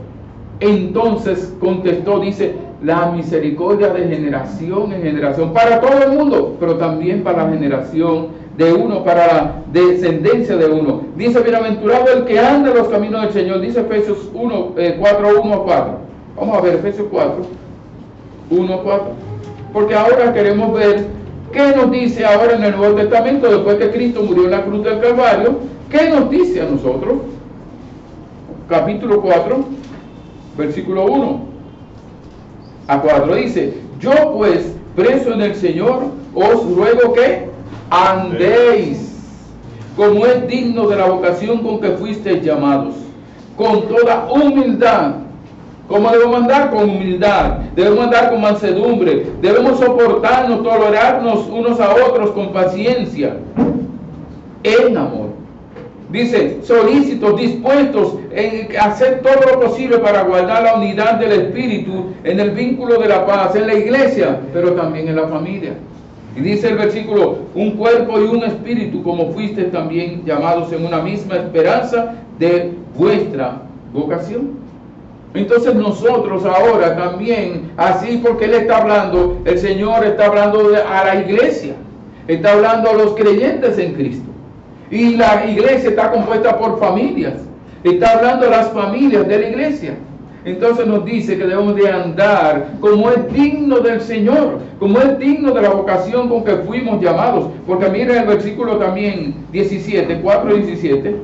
entonces contestó, dice, la misericordia de generación en generación, para todo el mundo, pero también para la generación de uno, para la descendencia de uno. Dice, bienaventurado el que anda en los caminos del Señor, dice Efesios 4, 1 a 4. Vamos a ver Efesios 4, 1 a 4. Porque ahora queremos ver qué nos dice ahora en el Nuevo Testamento, después que Cristo murió en la cruz del Calvario, qué nos dice a nosotros. Capítulo 4, versículo 1 a 4 dice, yo pues, preso en el Señor, os ruego que andéis como es digno de la vocación con que fuisteis llamados, con toda humildad. ¿Cómo debemos andar? Con humildad. Debemos andar con mansedumbre. Debemos soportarnos, tolerarnos unos a otros con paciencia, en amor. Dice, solícitos, dispuestos en hacer todo lo posible para guardar la unidad del Espíritu en el vínculo de la paz, en la iglesia, pero también en la familia. Y dice el versículo, un cuerpo y un espíritu, como fuisteis también llamados en una misma esperanza de vuestra vocación. Entonces nosotros ahora también, así porque Él está hablando, el Señor está hablando a la iglesia, está hablando a los creyentes en Cristo. Y la iglesia está compuesta por familias, está hablando a las familias de la iglesia. Entonces nos dice que debemos de andar como es digno del Señor, como es digno de la vocación con que fuimos llamados. Porque mira el versículo también 17, 4:17.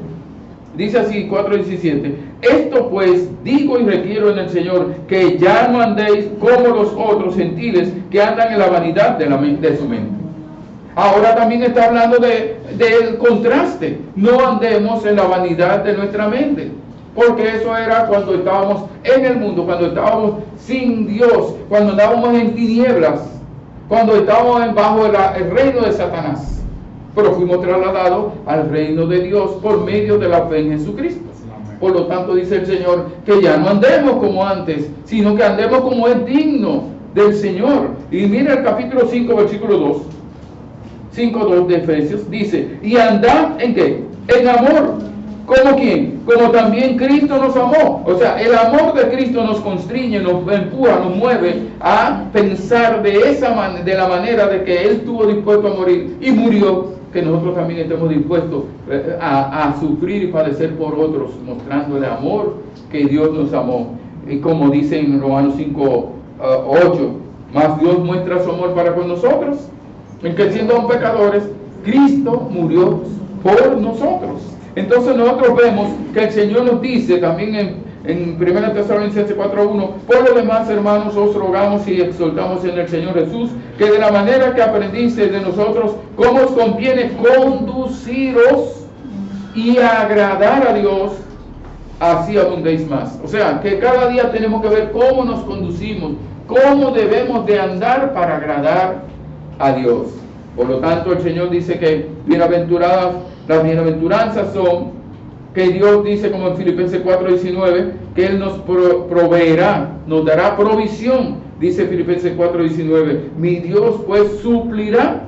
Dice así, 4:17. Esto pues digo y requiero en el Señor, que ya no andéis como los otros gentiles que andan en la vanidad de su mente. Ahora también está hablando del contraste. No andemos en la vanidad de nuestra mente. Porque eso era cuando estábamos en el mundo, cuando estábamos sin Dios, cuando andábamos en tinieblas, cuando estábamos bajo el reino de Satanás. Pero fuimos trasladados al reino de Dios por medio de la fe en Jesucristo. Por lo tanto dice el Señor que ya no andemos como antes, sino que andemos como es digno del Señor. Y mira el capítulo 5, versículo 2. 5:2 de Efesios, dice, y andad ¿en qué? En amor. ¿Como quién? Como también Cristo nos amó. O sea, el amor de Cristo nos constriñe, nos empuja, nos mueve a pensar de la manera de que Él estuvo dispuesto a morir y murió, que nosotros también estemos dispuestos a sufrir y padecer por otros, mostrando el amor que Dios nos amó. Y como dice en Romanos 5:8, más Dios muestra su amor para con nosotros, en que siendo aún pecadores, Cristo murió por nosotros. Entonces nosotros vemos que el Señor nos dice también en 1 Tesalonicenses 4:1, por lo demás, hermanos, os rogamos y exhortamos en el Señor Jesús, que de la manera que aprendisteis de nosotros, cómo os conviene conduciros y agradar a Dios, así abundéis más. O sea, que cada día tenemos que ver cómo nos conducimos, cómo debemos de andar para agradar a Dios. Por lo tanto, el Señor dice que las bienaventuranzas son que Dios dice, como en Filipenses 4:19, que Él nos proveerá, nos dará provisión. Dice Filipenses 4:19, mi Dios pues suplirá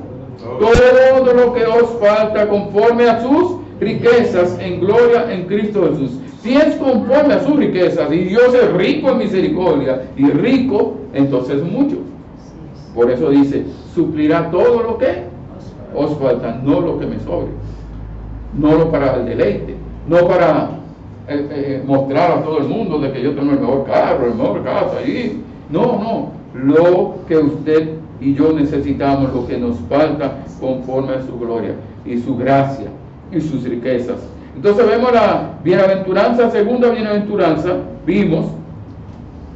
todo lo que os falta conforme a sus riquezas en gloria en Cristo Jesús. Si es conforme a sus riquezas, y Dios es rico en misericordia y rico, entonces mucho. Por eso dice, suplirá todo lo que os falta, no lo que me sobre. No para el deleite, no para mostrar a todo el mundo de que yo tengo el mejor carro, el mejor casa ahí. No, lo que usted y yo necesitamos, lo que nos falta conforme a su gloria y su gracia y sus riquezas. Entonces vemos la bienaventuranza, segunda bienaventuranza, vimos,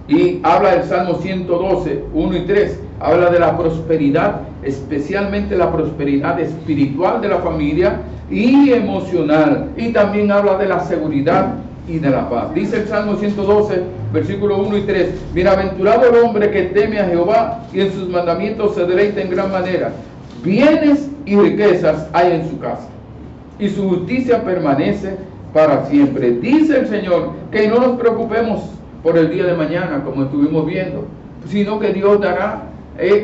y habla del Salmo 112, 1 y 3, habla de la prosperidad especialmente la prosperidad espiritual de la familia y emocional. Y también habla de la seguridad y de la paz. Dice el Salmo 112, versículos 1 y 3, bienaventurado el hombre que teme a Jehová y en sus mandamientos se deleita en gran manera. Bienes y riquezas hay en su casa, y su justicia permanece para siempre. Dice el Señor que no nos preocupemos por el día de mañana, como estuvimos viendo, sino que Dios dará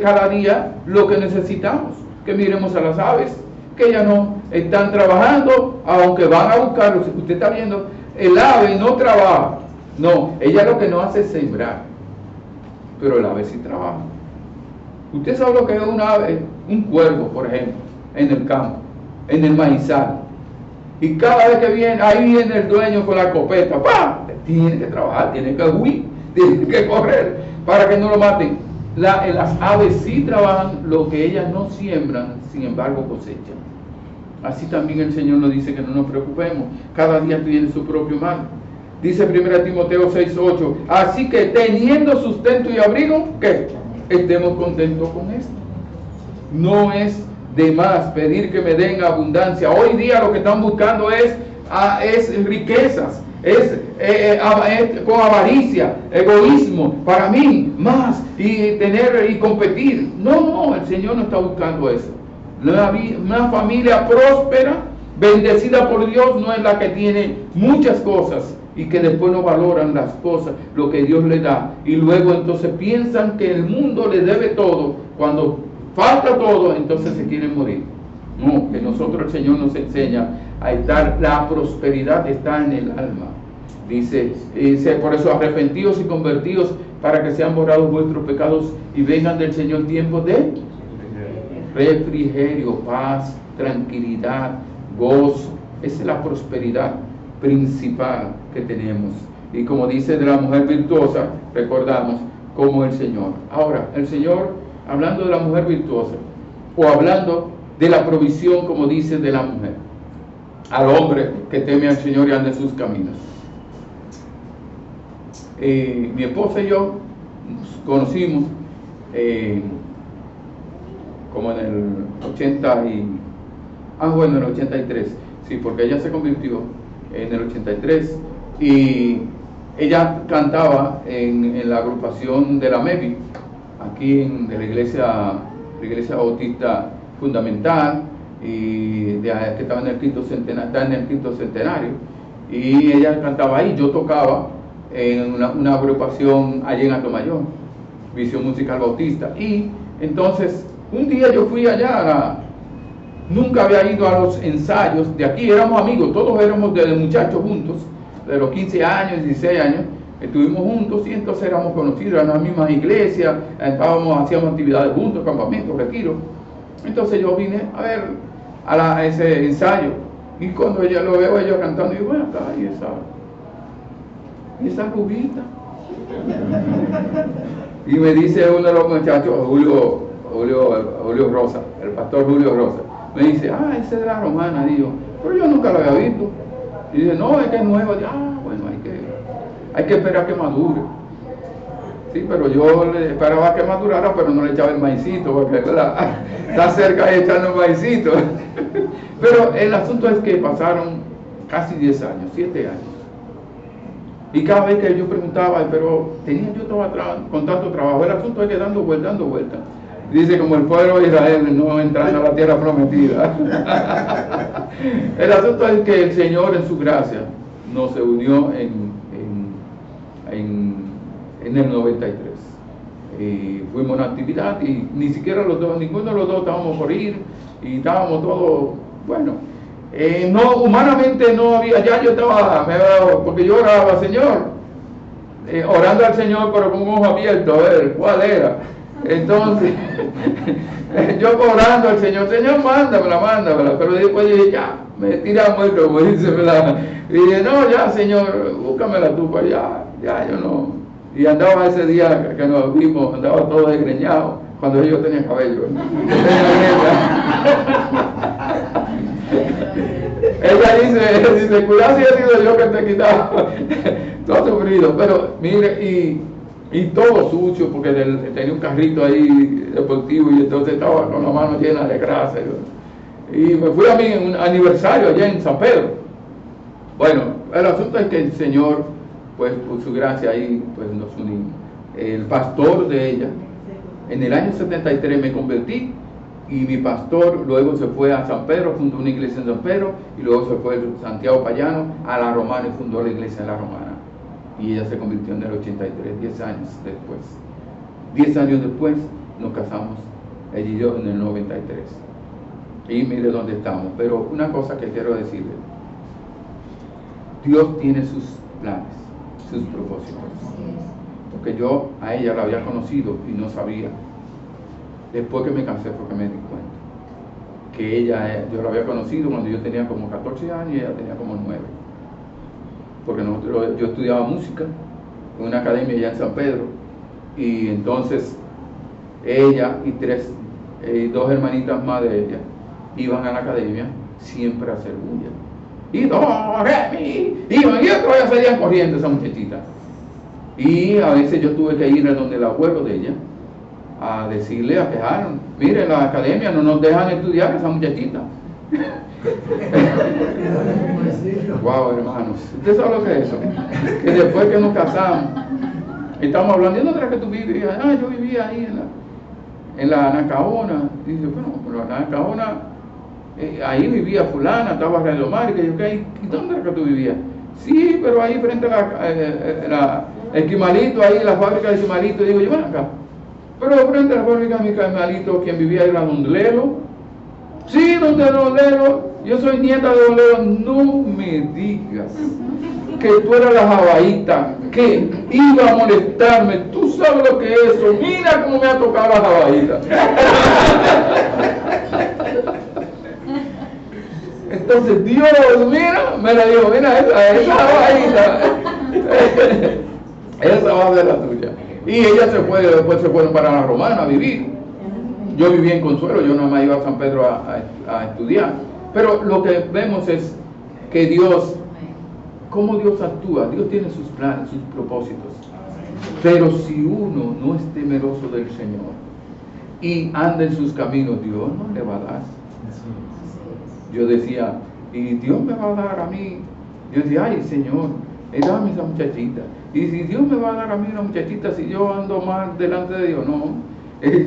cada día lo que necesitamos. Que miremos a las aves, que ellas no están trabajando, aunque van a buscarlo. Usted está viendo, el ave no trabaja, no, ella lo que no hace es sembrar, pero el ave sí trabaja. Usted sabe lo que es un ave, un cuervo, por ejemplo, en el campo, en el maizal, y cada vez que viene, ahí viene el dueño con la escopeta, ¡pam!, tiene que trabajar, tiene que huir, tiene que correr para que no lo maten. Las aves sí trabajan, lo que ellas no siembran, sin embargo cosechan. Así también el Señor nos dice que no nos preocupemos, cada día tiene su propio mal. Dice 1 Timoteo 6:8, así que teniendo sustento y abrigo, ¿qué? Estemos contentos con esto. No es de más pedir que me den abundancia. Hoy día lo que están buscando es riquezas, es con avaricia, egoísmo, para mí, más, y tener y competir. No, el Señor no está buscando eso. Una familia próspera, bendecida por Dios, no es la que tiene muchas cosas y que después no valoran las cosas, lo que Dios le da, y luego entonces piensan que el mundo le debe todo. Cuando falta todo, entonces se quieren morir. No, que nosotros, el Señor nos enseña a estar, la prosperidad está en el alma. Dice, por eso arrepentidos y convertidos para que sean borrados vuestros pecados y vengan del Señor tiempos de refrigerio, paz, tranquilidad, gozo. Esa es la prosperidad principal que tenemos. Y como dice de la mujer virtuosa, recordamos como el Señor. Ahora, el Señor, hablando de la mujer virtuosa, o hablando de la provisión, como dice, de la mujer, al hombre que teme al Señor y anda en sus caminos. Mi esposa y yo nos conocimos como en el 83, sí, porque ella se convirtió en el 83 y ella cantaba en la agrupación de la MEVI, aquí de la iglesia bautista fundamental, y que estaba en el quinto centenario, y ella cantaba ahí. Yo tocaba en una agrupación allí en Atomayor, Visión Musical Bautista, y entonces un día yo fui allá, nunca había ido a los ensayos de aquí, éramos amigos, todos éramos de muchachos juntos, de los 15 años, 16 años, estuvimos juntos y entonces éramos conocidos en la misma iglesia, hacíamos actividades juntos, campamentos, retiros. Entonces yo vine a ver a ese ensayo, y cuando ella lo veo ella cantando, digo, bueno, acá, y esa rubita. Y me dice uno de los muchachos, Julio Rosa, el pastor Julio Rosa, me dice, esa es la romana, digo, pero yo nunca la había visto. Y dice, no, es que es nueva. Digo, bueno, hay que esperar que madure. Sí, pero yo le esperaba que madurara, pero no le echaba el maicito, porque está cerca de echarle el maicito. Pero el asunto es que pasaron casi 10 años, 7 años. Y cada vez que yo preguntaba, pero tenía yo con tanto trabajo, el asunto es que dando vuelta. Dice, como el pueblo de Israel no entrando a la tierra prometida. El asunto es que el Señor en su gracia nos unió en el 93. Y fuimos a una actividad y ni siquiera ninguno de los dos estábamos por ir, y estábamos todos, bueno, humanamente no había, ya yo estaba, porque yo oraba, Señor, orando al Señor pero con un ojo abierto, a ver cuál era. Entonces, yo orando al Señor, mándamela, pero después dije, ya, me tiramos muerto, como dice, ¿verdad? Y dije, no, ya, Señor, búscamela tú para allá, ya, yo no. Y andaba ese día que nos vimos, andaba todo desgreñado, cuando yo tenía cabello. Ella dice, cuidado si he sido yo que te he quitado. Todo sufrido, pero mire, y y todo sucio porque tenía un carrito ahí deportivo y entonces estaba con la mano llena de grasa. Y me fui a mi aniversario allá en San Pedro. Bueno, el asunto es que el Señor, pues por su gracia ahí, pues nos unimos. El pastor de ella, en el año 73 me convertí y mi pastor luego se fue a San Pedro, fundó una iglesia en San Pedro y luego se fue a Santiago Payano a La Romana y fundó la iglesia en La Romana. Y ella se convirtió en el 83, 10 años después. 10 años después nos casamos, ella y yo, en el 93. Y mire dónde estamos. Pero una cosa que quiero decirle: Dios tiene sus planes, sus propósitos. Porque yo a ella la había conocido y no sabía. Después que me casé fue que me di cuenta que ella, yo la había conocido cuando yo tenía como 14 años y ella tenía como 9. Porque yo estudiaba música en una academia allá en San Pedro, y entonces ella y dos hermanitas más de ella iban a la academia siempre a hacer bulla. Y iban y otros ya salían corriendo esa muchachita. Y a veces yo tuve que ir a donde el abuelo de ella a decirle, a quejar: mire, en la academia no nos dejan estudiar esa muchachita. Wow, hermanos, ¿usted sabe lo que es eso? Que después que nos casamos, estamos hablando: ¿y dónde era que tú vivías? Yo vivía ahí en la Nacaona. Y dice: bueno, pero la Nacaona, ahí vivía fulana, estaba Radio Mar, y que yo, ¿y dónde era que tú vivías? Sí, pero ahí frente a el Esquimalito, ahí la fábrica de Esquimalito. Digo yo: ven acá, pero frente a la fábrica de Esquimalito, quien vivía era Don Lelo. Sí, don Lelo, yo soy nieta de Don Lelo. No me digas que tú eras la jabaíta que iba a molestarme. Tú sabes lo que es eso. Mira cómo me ha tocado la jabaíta. Entonces Dios, mira, me la dijo: mira, esa jabaíta, esa va a ser la tuya. Y ella después se fueron para La Romana a vivir. Yo vivía en Consuelo, yo nada más iba a San Pedro a estudiar. Pero lo que vemos es que Dios, cómo Dios actúa. Dios tiene sus planes, sus propósitos. Pero si uno no es temeroso del Señor y anda en sus caminos, Dios no le va a dar. Yo decía: ¿y Dios me va a dar a mí? Yo decía: ay, Señor, dame esa muchachita. Y si Dios me va a dar a mí una muchachita, si yo ando mal delante de Dios, no.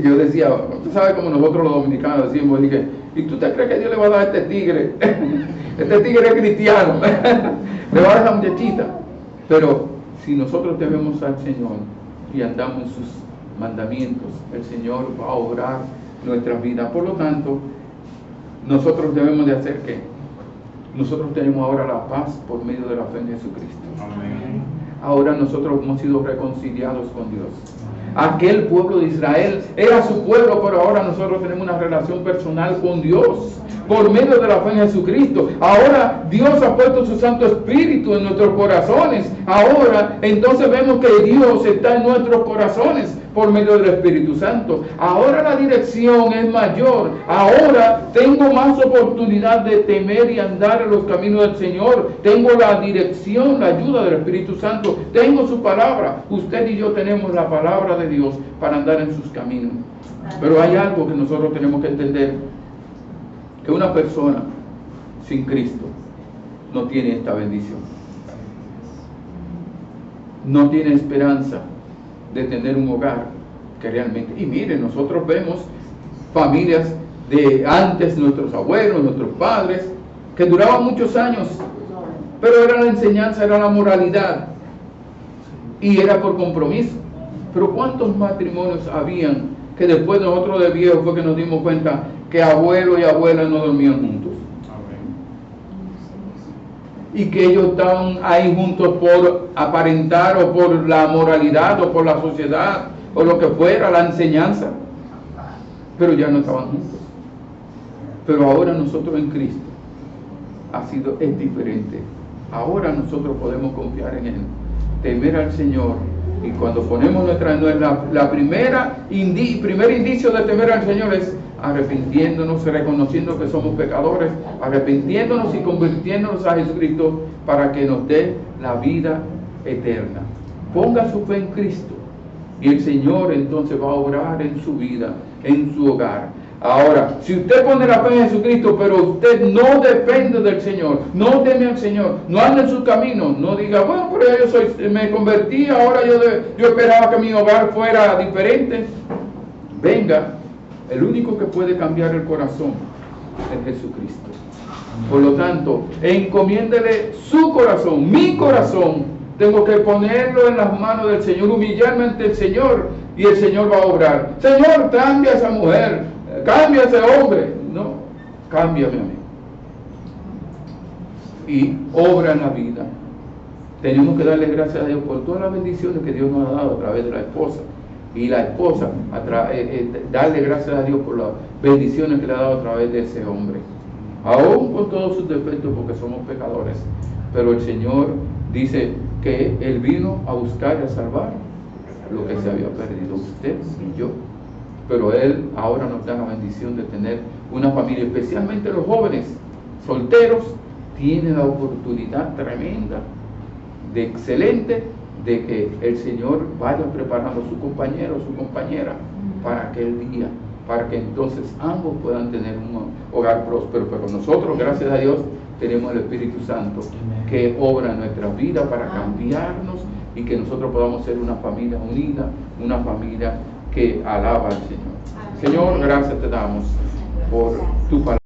Yo decía, tú sabes como nosotros los dominicanos decimos, dije: ¿y tú te crees que Dios le va a dar a este tigre? Este tigre es cristiano, le va a dar a esa muchachita. Pero si nosotros tememos al Señor y andamos en sus mandamientos, el Señor va a obrar nuestras vidas. Por lo tanto, nosotros debemos de hacer ¿qué? Nosotros tenemos ahora la paz por medio de la fe en Jesucristo. Amén. Ahora nosotros hemos sido reconciliados con Dios. Aquel pueblo de Israel era su pueblo, pero ahora nosotros tenemos una relación personal con Dios por medio de la fe en Jesucristo. Ahora Dios ha puesto su Santo Espíritu en nuestros corazones. Ahora entonces vemos que Dios está en nuestros corazones por medio del Espíritu Santo. Ahora la dirección es mayor. Ahora tengo más oportunidad de temer y andar en los caminos del Señor. Tengo la dirección, la ayuda del Espíritu Santo. Tengo su palabra. Usted y yo tenemos la palabra de Dios para andar en sus caminos. Pero hay algo que nosotros tenemos que entender: que una persona sin Cristo no tiene esta bendición. No tiene esperanza de tener un hogar que realmente... Y miren, nosotros vemos familias de antes, nuestros abuelos, nuestros padres, que duraban muchos años, pero era la enseñanza, era la moralidad, y era por compromiso. Pero ¿cuántos matrimonios habían que después nosotros de viejos fue que nos dimos cuenta que abuelo y abuela no dormían juntos? Y que ellos estaban ahí juntos por aparentar o por la moralidad o por la sociedad o lo que fuera, la enseñanza, pero ya no estaban juntos. Pero ahora nosotros en Cristo es diferente. Ahora nosotros podemos confiar en Él, temer al Señor, y cuando ponemos la primer indicio de temer al Señor es arrepintiéndonos, reconociendo que somos pecadores, arrepintiéndonos y convirtiéndonos a Jesucristo para que nos dé la vida eterna. Ponga su fe en Cristo Y el Señor entonces va a obrar en su vida, en su hogar. Ahora, si usted pone la fe en Jesucristo, pero usted no depende del Señor, no teme al Señor, no anda en su camino, no diga, bueno, pero ya me convertí, ahora yo esperaba que mi hogar fuera diferente. Venga, el único que puede cambiar el corazón es Jesucristo. Por lo tanto, encomiéndele su corazón, mi corazón. Tengo que ponerlo en las manos del Señor, humillarme ante el Señor, y el Señor va a obrar. Señor, cambia a esa mujer, cambia a ese hombre. No, cámbiame a mí. Y obra en la vida. Tenemos que darle gracias a Dios por todas las bendiciones que Dios nos ha dado a través de la esposa. Y la esposa, darle gracias a Dios por las bendiciones que le ha dado a través de ese hombre. Aún con todos sus defectos, porque somos pecadores. Pero el Señor dice que Él vino a buscar y a salvar lo que se había perdido, usted y yo. Pero Él ahora nos da la bendición de tener una familia, especialmente los jóvenes solteros, tienen la oportunidad tremenda, de excelente, de que el Señor vaya preparando a su compañero o su compañera para aquel día, para que entonces ambos puedan tener un hogar próspero. Pero nosotros, gracias a Dios, tenemos el Espíritu Santo que obra en nuestra vida para cambiarnos y que nosotros podamos ser una familia unida, una familia que alaba al Señor. Señor, gracias te damos por tu palabra.